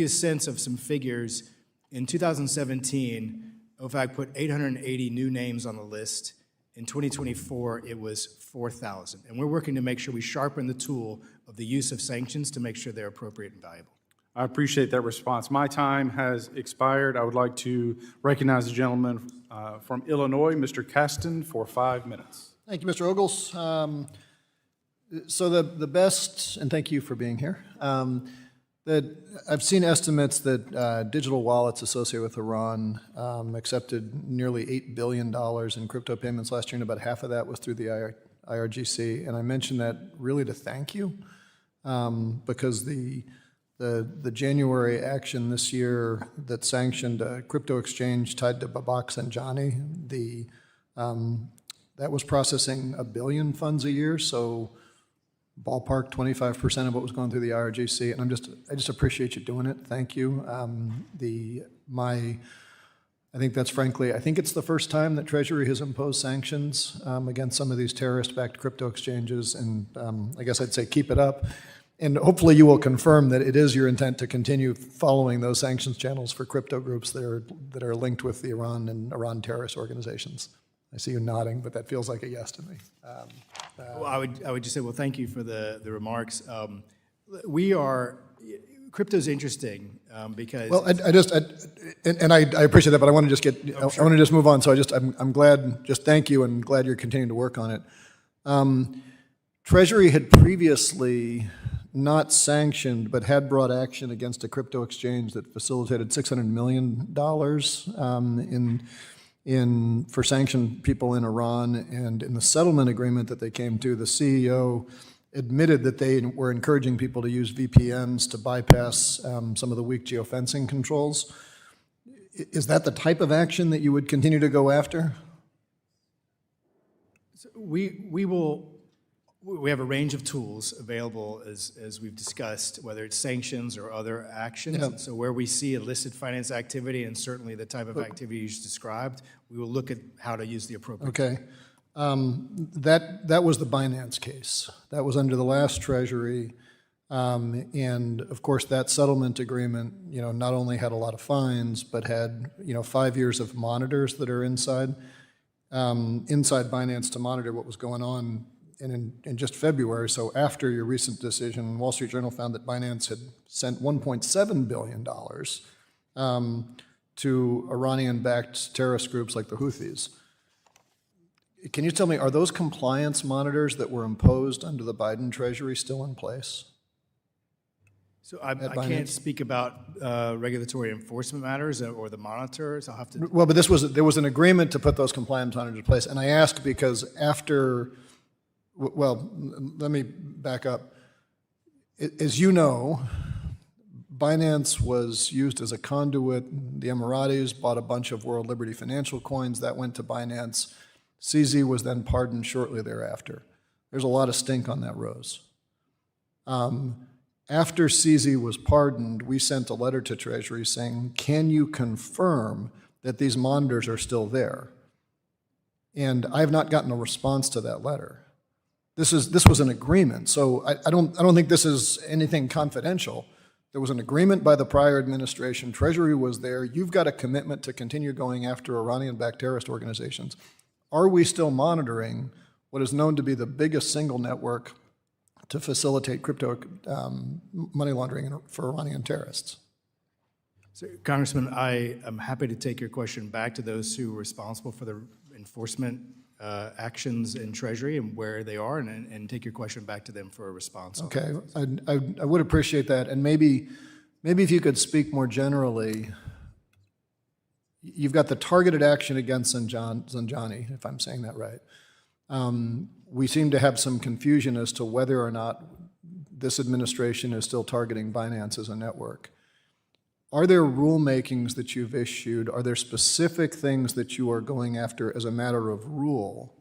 a sense of some figures, in 2017, OFAC put 880 new names on the list. In 2024, it was 4,000. And we're working to make sure we sharpen the tool of the use of sanctions to make sure they're appropriate and valuable. I appreciate that response. My time has expired. I would like to recognize the gentleman from Illinois, Mr. Kasten, for 5 minutes. Thank you, Mr. Ogles. So the best, and thank you for being here, that I've seen estimates that digital wallets associated with Iran accepted nearly $8 billion in crypto payments last year, and about half of that was through the IRGC. And I mentioned that really to thank you, because the January action this year that sanctioned a crypto exchange tied to Babak Sanjani, that was processing $1 billion funds a year, so ballpark 25% of what was going through the IRGC, and I just appreciate you doing it. Thank you. I think that's frankly, I think it's the first time that Treasury has imposed sanctions against some of these terrorist-backed crypto exchanges, and I guess I'd say keep it up. And hopefully you will confirm that it is your intent to continue following those sanctions channels for crypto groups that are linked with the Iran and Iran terrorist organizations. I see you nodding, but that feels like a yes to me. Well, I would just say, well, thank you for the remarks. Crypto's interesting because. Well, I appreciate that, but I want to just I want to just move on. So I'm glad, just thank you, and glad you're continuing to work on it. Treasury had previously not sanctioned, but had brought action against a crypto exchange that facilitated $600 million for sanctioned people in Iran. And in the settlement agreement that they came to, the CEO admitted that they were encouraging people to use VPNs to bypass some of the weak geofencing controls. Is that the type of action that you would continue to go after? We have a range of tools available, as we've discussed, whether it's sanctions or other actions. Yeah. And so where we see illicit finance activity, and certainly the type of activity you just described, we will look at how to use the appropriate. Okay. That was the Binance case. That was under the last Treasury. And of course, that settlement agreement, not only had a lot of fines, but had, 5 years of monitors that are inside Binance to monitor what was going on. And in just February, so after your recent decision, Wall Street Journal found that Binance had sent $1.7 billion to Iranian-backed terrorist groups like the Houthis. Can you tell me, are those compliance monitors that were imposed under the Biden Treasury still in place? So I can't speak about regulatory enforcement matters or the monitors. I'll have to. Well, but there was an agreement to put those compliance monitors in place, and I ask because after. Well, let me back up. As you know, Binance was used as a conduit. The Emiratis bought a bunch of World Liberty Financial coins. That went to Binance. CZ was then pardoned shortly thereafter. There's a lot of stink on that rose. After CZ was pardoned, we sent a letter to Treasury saying, can you confirm that these monitors are still there? And I have not gotten a response to that letter. This was an agreement, so I don't think this is anything confidential. There was an agreement by the prior administration. Treasury was there. You've got a commitment to continue going after Iranian-backed terrorist organizations. Are we still monitoring what is known to be the biggest single network to facilitate crypto money laundering for Iranian terrorists? So, Congressman, I am happy to take your question back to those who are responsible for the enforcement actions in Treasury and where they are, and take your question back to them for a response. Okay, I would appreciate that, and maybe if you could speak more generally. You've got the targeted action against Zanjani, if I'm saying that right. We seem to have some confusion as to whether or not this administration is still targeting Binance as a network. Are there rulemakings that you've issued? Are there specific things that you are going after as a matter of rule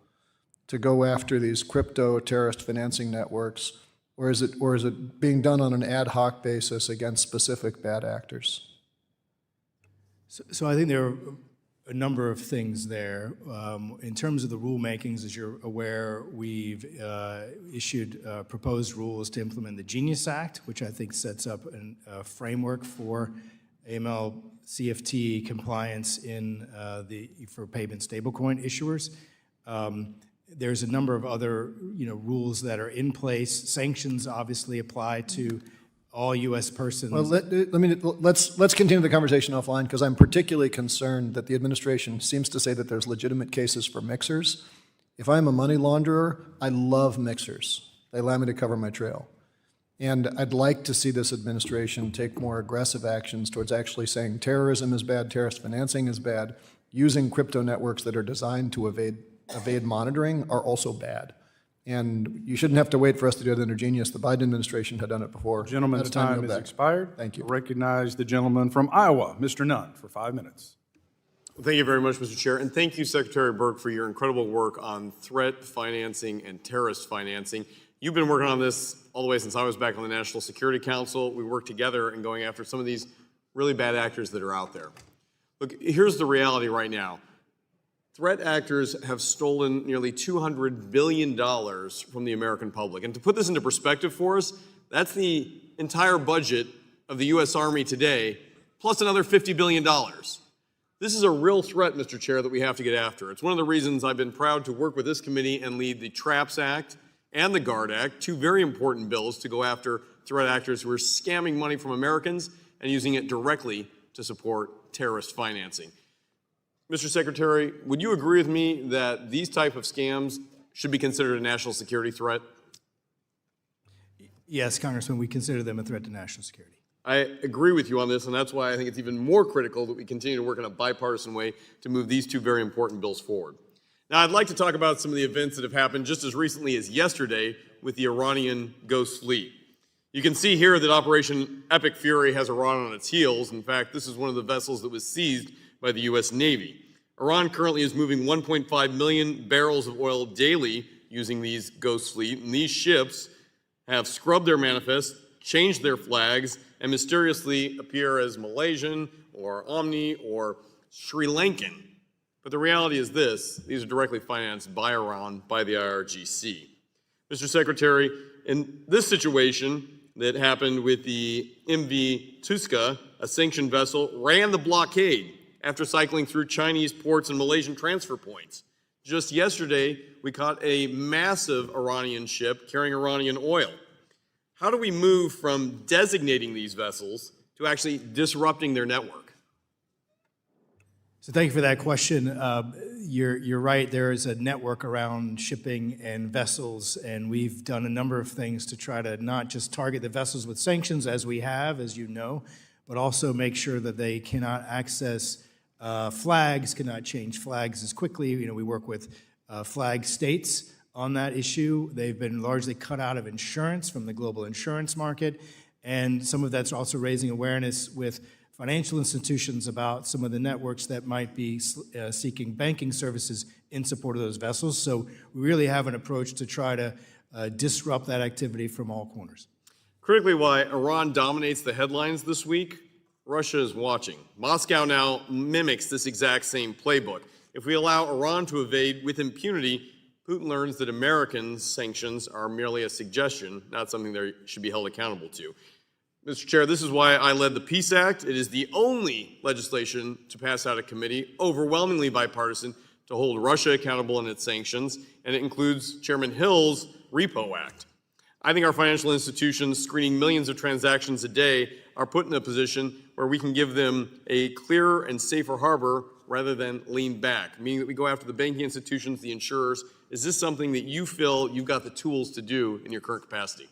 to go after these crypto terrorist financing networks, or is it being done on an ad hoc basis against specific bad actors? So I think there are a number of things there. In terms of the rulemakings, as you're aware, we've issued proposed rules to implement the Genius Act, which I think sets up a framework for AML CFT compliance for payment stablecoin issuers. There's a number of other rules that are in place. Sanctions obviously apply to all U.S. persons. Well, let's continue the conversation offline, because I'm particularly concerned that the administration seems to say that there's legitimate cases for mixers. If I'm a money launderer, I love mixers. They allow me to cover my trail. And I'd like to see this administration take more aggressive actions towards actually saying terrorism is bad, terrorist financing is bad, using crypto networks that are designed to evade monitoring are also bad. And you shouldn't have to wait for us to do it under Genius. The Biden administration had done it before. Gentleman's time is expired. Thank you. I recognize the gentleman from Iowa, Mr. Nunn, for 5 minutes. Well, thank you very much, Mr. Chair, and thank you, Secretary Burke, for your incredible work on threat financing and terrorist financing. You've been working on this all the way since I was back on the National Security Council. We worked together in going after some of these really bad actors that are out there. Look, here's the reality right now. Threat actors have stolen nearly $200 billion from the American public. And to put this into perspective for us, that's the entire budget of the U.S. Army today, plus another $50 billion. This is a real threat, Mr. Chair, that we have to get after. It's one of the reasons I've been proud to work with this committee and lead the TRAPS Act and the GUARD Act, two very important bills to go after threat actors who are scamming money from Americans and using it directly to support terrorist financing. Mr. Secretary, would you agree with me that these type of scams should be considered a national security threat? Yes, Congressman, we consider them a threat to national security. I agree with you on this, and that's why I think it's even more critical that we continue to work in a bipartisan way to move these two very important bills forward. Now, I'd like to talk about some of the events that have happened just as recently as yesterday with the Iranian Ghost Fleet. You can see here that Operation Epic Fury has Iran on its heels. In fact, this is one of the vessels that was seized by the U.S. Navy. Iran currently is moving 1.5 million barrels of oil daily using these Ghost Fleet, and these ships have scrubbed their manifest, changed their flags, and mysteriously appear as Malaysian or Omni or Sri Lankan. But the reality is this: these are directly financed by Iran, by the IRGC. Mr. Secretary, in this situation that happened with the MV Tuska, a sanctioned vessel, ran the blockade after cycling through Chinese ports and Malaysian transfer points. Just yesterday, we caught a massive Iranian ship carrying Iranian oil. How do we move from designating these vessels to actually disrupting their network? So thank you for that question. You're right, there is a network around shipping and vessels, and we've done a number of things to try to not just target the vessels with sanctions, as we have, as you know, but also make sure that they cannot access flags, cannot change flags as quickly. You know, we work with flag states on that issue. They've been largely cut out of insurance from the global insurance market, and some of that's also raising awareness with financial institutions about some of the networks that might be seeking banking services in support of those vessels. So we really have an approach to try to disrupt that activity from all corners. Critically, why Iran dominates the headlines this week, Russia is watching. Moscow now mimics this exact same playbook. If we allow Iran to evade with impunity, Putin learns that American sanctions are merely a suggestion, not something they should be held accountable to. Mr. Chair, this is why I led the Peace Act. It is the only legislation to pass out of committee, overwhelmingly bipartisan, to hold Russia accountable in its sanctions, and it includes Chairman Hill's Repo Act. I think our financial institutions screening millions of transactions a day are put in a position where we can give them a clearer and safer harbor rather than lean back, meaning that we go after the banking institutions, the insurers. Is this something that you feel you've got the tools to do in your current capacity?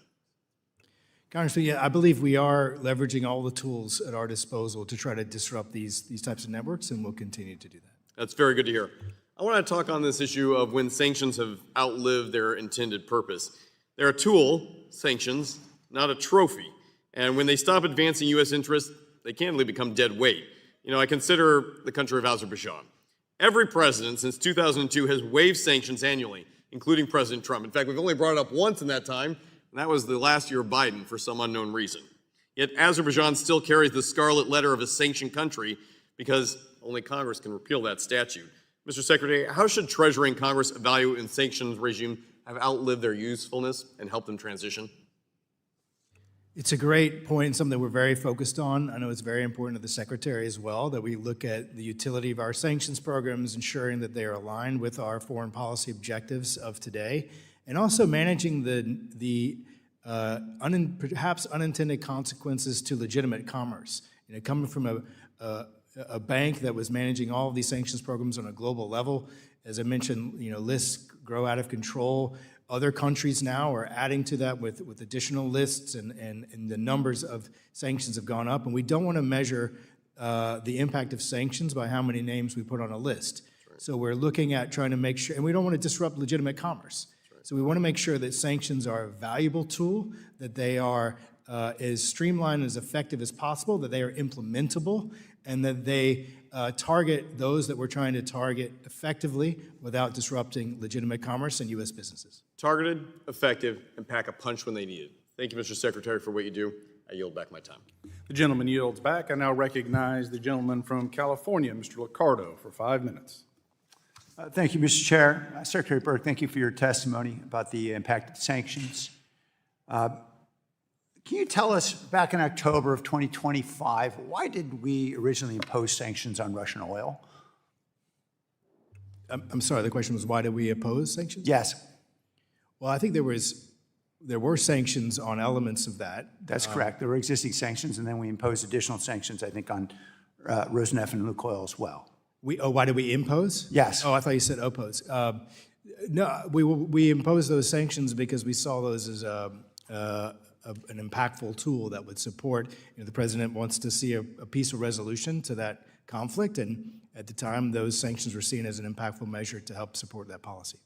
Congressman, yeah, I believe we are leveraging all the tools at our disposal to try to disrupt these types of networks, and we'll continue to do that. That's very good to hear. I want to talk on this issue of when sanctions have outlived their intended purpose. They're a tool, sanctions, not a trophy. And when they stop advancing U.S. interests, they candidly become dead weight. You know, I consider the country of Azerbaijan. Every president since 2002 has waived sanctions annually, including President Trump. In fact, we've only brought it up once in that time, and that was the last year of Biden for some unknown reason. Yet Azerbaijan still carries the scarlet letter of a sanctioned country because only Congress can repeal that statute. Mr. Secretary, how should Treasury and Congress evaluate when sanctions regime have outlived their usefulness and help them transition? It's a great point, and something we're very focused on. I know it's very important to the Secretary as well, that we look at the utility of our sanctions programs, ensuring that they are aligned with our foreign policy objectives of today, and also managing the perhaps unintended consequences to legitimate commerce. You know, coming from a bank that was managing all of these sanctions programs on a global level, as I mentioned, you know, lists grow out of control. Other countries now are adding to that with additional lists, and the numbers of sanctions have gone up. And we don't want to measure the impact of sanctions by how many names we put on a list. Right. So we're looking at trying to make sure, and we don't want to disrupt legitimate commerce. Right. So we want to make sure that sanctions are a valuable tool, that they are as streamlined and as effective as possible, that they are implementable, and that they target those that we're trying to target effectively without disrupting legitimate commerce and U.S. businesses. Targeted, effective, and pack a punch when they need it. Thank you, Mr. Secretary, for what you do. I yield back my time. The gentleman yields back. I now recognize the gentleman from California, Mr. Liccardo, for 5 minutes. Thank you, Mr. Chair. Secretary Burke, thank you for your testimony about the impact of sanctions. Can you tell us, back in October of 2025, why did we originally impose sanctions on Russian oil? I'm sorry, the question was, why did we oppose sanctions? Yes, Well, I think there were sanctions on elements of that. that's correct. There were existing sanctions, and then we imposed additional sanctions, I think, on Rosneft and Lukoil as well. Why did we impose? Yes. Oh, I thought you said oppose. No, we imposed those sanctions because we saw those as an impactful tool that would support, the president wants to see a peaceful resolution to that conflict, and at the time, those sanctions were seen as an impactful measure to help support that policy.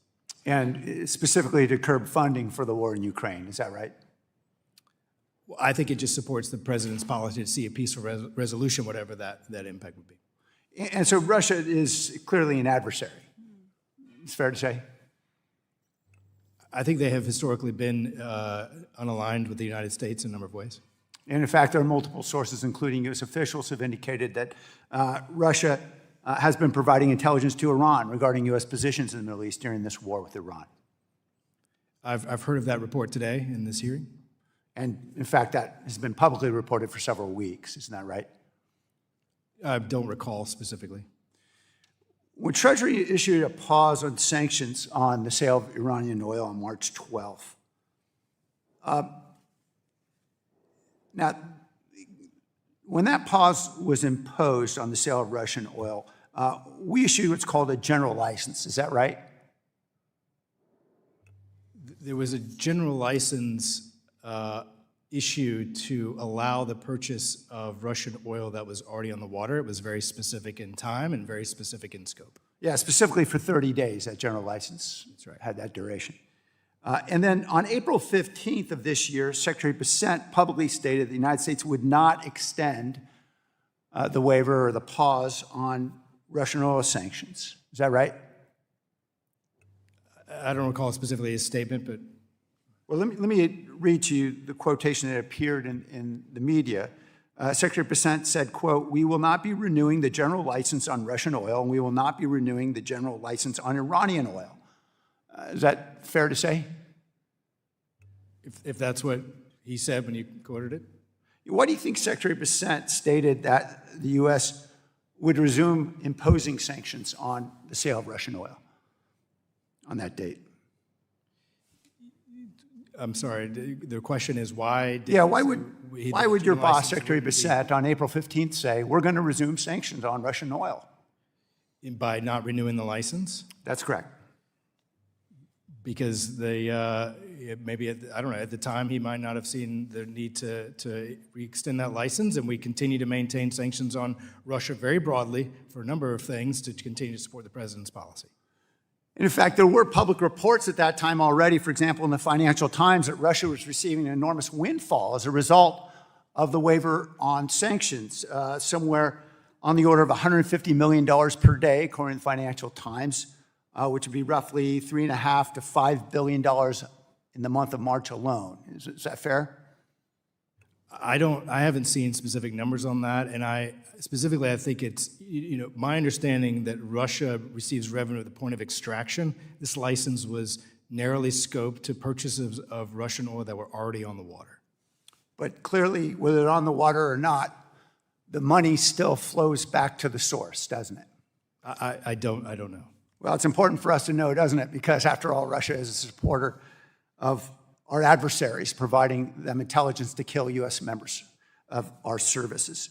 And specifically to curb funding for the war in Ukraine, is that right? Well, I think it just supports the president's policy to see a peaceful resolution, whatever that impact would be. And so Russia is clearly an adversary. It's fair to say? I think they have historically been unaligned with the United States in a number of ways. And in fact, there are multiple sources, including U.S. officials, have indicated that Russia has been providing intelligence to Iran regarding U.S. positions in the Middle East during this war with Iran. I've heard of that report today in this hearing. And in fact, that has been publicly reported for several weeks. Isn't that right? I don't recall specifically. When Treasury issued a pause on sanctions on the sale of Iranian oil on March 12th, now, when that pause was imposed on the sale of Russian oil, we issued what's called a general license. Is that right? There was a general license issued to allow the purchase of Russian oil that was already on the water. It was very specific in time and very specific in scope. Yeah, specifically for 30 days, that general license had that duration. And then on April 15th of this year, Secretary Bessent publicly stated the United States would not extend the waiver or the pause on Russian oil sanctions. Is that right? I don't recall specifically his statement, but Well, let me read to you the quotation that appeared in the media. Secretary Bessent said, quote, "We will not be renewing the general license on Russian oil, and we will not be renewing the general license on Iranian oil." Is that fair to say? if that's what he said when you quoted it. Why do you think Secretary Bessent stated that the U.S. would resume imposing sanctions on the sale of Russian oil on that date? I'm sorry, the question is why? Why would your boss, Secretary Bessent, on April 15th say, we're going to resume sanctions on Russian oil? By not renewing the license? That's correct. Because maybe, I don't know, at the time, he might not have seen the need to re-extend that license, and we continue to maintain sanctions on Russia very broadly for a number of things to continue to support the president's policy. And in fact, there were public reports at that time already, for example, in the Financial Times, that Russia was receiving an enormous windfall as a result of the waiver on sanctions, somewhere on the order of $150 million per day, according to the Financial Times, which would be roughly $3.5 to $5 billion in the month of March alone. Is that fair? I haven't seen specific numbers on that, and I think it's, my understanding that Russia receives revenue at the point of extraction. This license was narrowly scoped to purchases of Russian oil that were already on the water. But clearly, whether it's on the water or not, the money still flows back to the source, doesn't it? I don't know. Well, it's important for us to know, doesn't it? Because after all, Russia is a supporter of our adversaries, providing them intelligence to kill U.S. members of our services.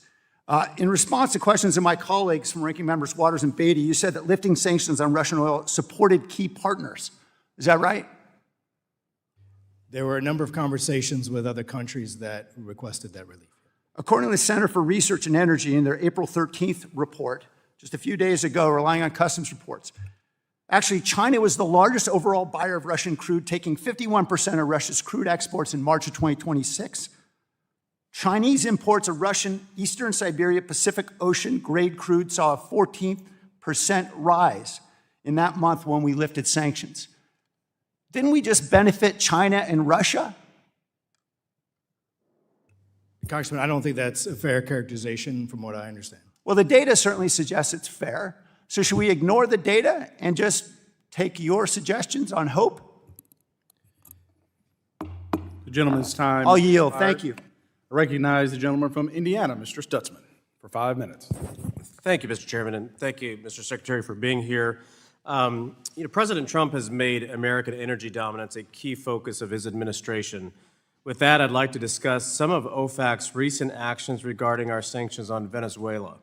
In response to questions of my colleagues from Ranking Members Waters and Beatty, you said that lifting sanctions on Russian oil supported key partners. Is that right? There were a number of conversations with other countries that requested that relief. According to the Center for Research and Energy in their April 13th report, just a few days ago, relying on customs reports, actually, China was the largest overall buyer of Russian crude, taking 51% of Russia's crude exports in March of 2026. Chinese imports of Russian Eastern Siberia Pacific Ocean grade crude saw a 14% rise in that month when we lifted sanctions. Didn't we just benefit China and Russia? Congressman, I don't think that's a fair characterization from what I understand. Well, the data certainly suggests it's fair. So should we ignore the data and just take your suggestions on hope? The The gentleman's time. I'll is yield. expired. Thank you. I recognize the gentleman from Indiana, Mr. Stutzman, for 5 minutes. Thank you, Mr. Chairman, and thank you, Mr. Secretary, for being here. President Trump has made American energy dominance a key focus of his administration. With that, I'd like to discuss some of OFAC's recent actions regarding our sanctions on Venezuela.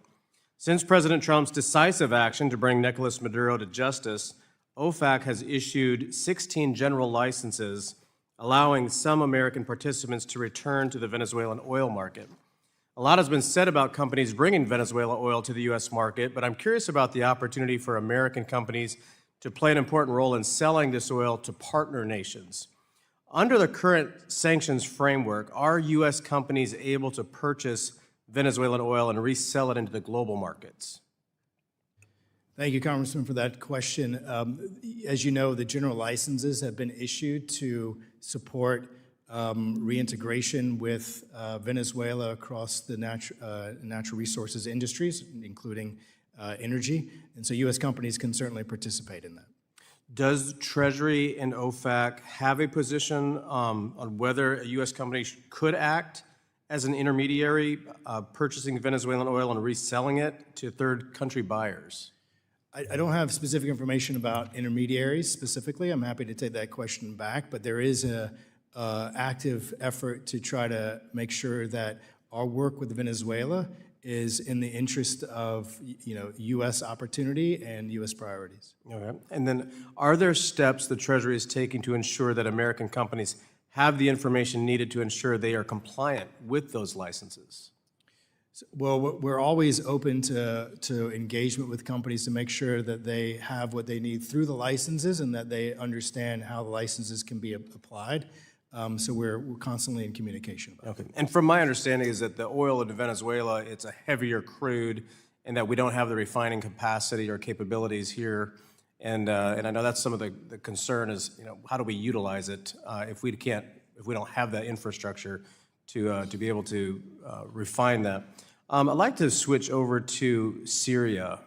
Since President Trump's decisive action to bring Nicolas Maduro to justice, OFAC has issued 16 general licenses, allowing some American participants to return to the Venezuelan oil market. A lot has been said about companies bringing Venezuela oil to the U.S. market, but I'm curious about the opportunity for American companies to play an important role in selling this oil to partner nations. Under the current sanctions framework, are U.S. companies able to purchase Venezuelan oil and resell it into the global markets? Thank you, Congressman, for that question. As you know, the general licenses have been issued to support reintegration with Venezuela across the natural resources industries, including energy. And so U.S. companies can certainly participate in that. Does Treasury and OFAC have a position on whether a U.S. company could act as an intermediary, purchasing Venezuelan oil and reselling it to third country buyers? I don't have specific information about intermediaries specifically. I'm happy to take that question back, but there is a active effort to try to make sure that our work with Venezuela is in the interest of U.S. opportunity and U.S. priorities. Okay. And then are there steps the Treasury is taking to ensure that American companies have the information needed to ensure they are compliant with those licenses? Well, we're always open to engagement with companies to make sure that they have what they need through the licenses and that they understand how the licenses can be applied. So we're constantly in communication about it. Okay. And from my understanding is that the oil in Venezuela, it's a heavier crude and that we don't have the refining capacity or capabilities here. And I know that's some of the concern is, how do we utilize it if we don't have that infrastructure to be able to refine that? I'd like to switch over to Syria.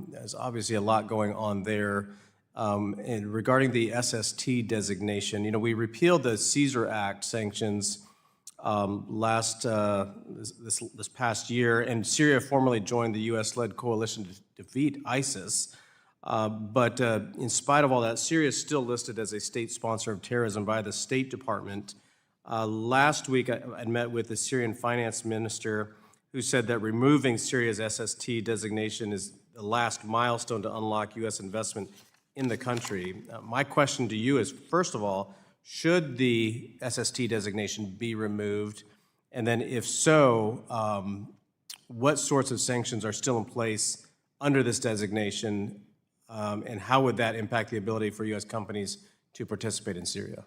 There's obviously a lot going on there. And regarding the SST designation, we repealed the Caesar Act sanctions this past year, and Syria formally joined the U.S.-led coalition to defeat ISIS. But in spite of all that, Syria is still listed as a state sponsor of terrorism by the State Department. Last week, I met with the Syrian finance minister who said that removing Syria's SST designation is the last milestone to unlock U.S. investment in the country. My question to you is, first of all, should the SST designation be removed? And then if so, what sorts of sanctions are still in place under this designation, and how would that impact the ability for U.S. companies to participate in Syria?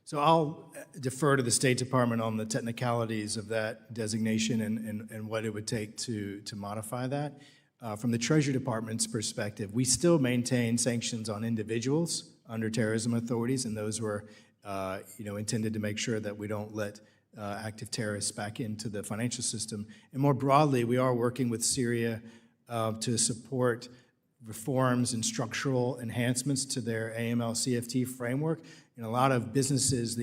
So I'll defer to the State Department on the technicalities of that designation and what it would take to modify that. From the Treasury Department's perspective, we still maintain sanctions on individuals under terrorism authorities, and those were intended to make sure that we don't let active terrorists back into the financial system. And more broadly, we are working with Syria to support reforms and structural enhancements to their AML-CFT framework. A lot of businesses,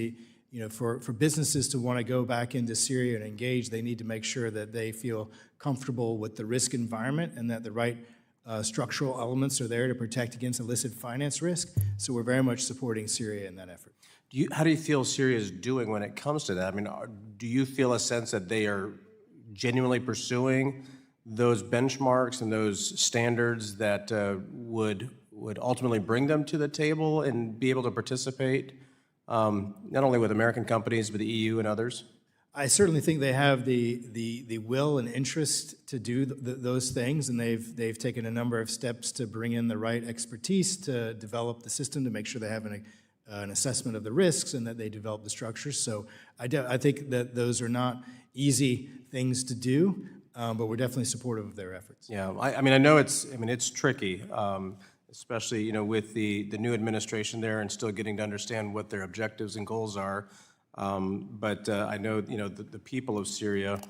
for businesses to want to go back into Syria and engage, they need to make sure that they feel comfortable with the risk environment and that the right structural elements are there to protect against illicit finance risk. So we're very much supporting Syria in that effort. How do you feel Syria is doing when it comes to that? I mean, do you feel a sense that they are genuinely pursuing those benchmarks and those standards that would ultimately bring them to the table and be able to participate, not only with American companies, but the EU and others? I certainly think they have the will and interest to do those things, and they've taken a number of steps to bring in the right expertise to develop the system to make sure they have an assessment of the risks and that they develop the structures. So I think that those are not easy things to do, but we're definitely supportive of their efforts. Yeah, I know it's tricky, especially with the new administration there and still getting to understand what their objectives and goals are. But I know the people of Syria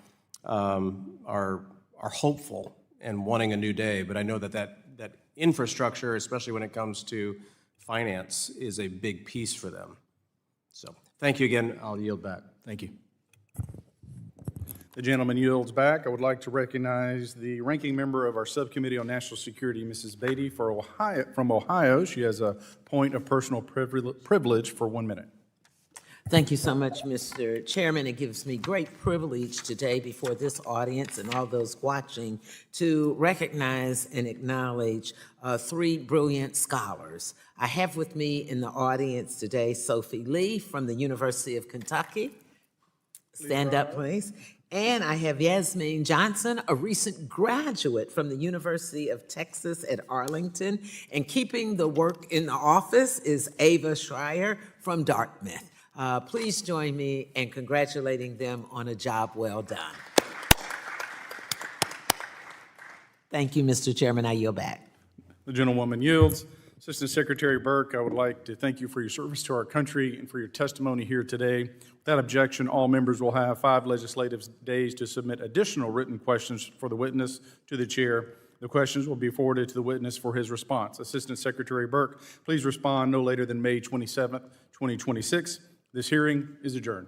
are hopeful and wanting a new day. But I know that infrastructure, especially when it comes to finance, is a big piece for them. So Thank you again. I'll yield back. Thank you. The gentleman yields back. I would like to recognize the ranking member of our Subcommittee on National Security, Mrs. Beatty from Ohio. She has a point of personal privilege for 1 minute. Thank you so much, Mr. Chairman. It gives me great privilege today before this audience and all those watching to recognize and acknowledge three brilliant scholars. I have with me in the audience today Sophie Lee from the University of Kentucky. Stand up, please. And I have Yasmin Johnson, a recent graduate from the University of Texas at Arlington. And keeping the work in the office is Ava Schreier from Dartmouth. Please join me in congratulating them on a job well done. Thank you, Mr. Chairman. I yield back. The gentlewoman yields. Assistant Secretary Burke, I would like to thank you for your service to our country and for your testimony here today. Without objection, all members will have 5 legislative days to submit additional written questions for the witness to the chair. The questions will be forwarded to the witness for his response. Assistant Secretary Burke, please respond no later than May 27th, 2026. This hearing is adjourned.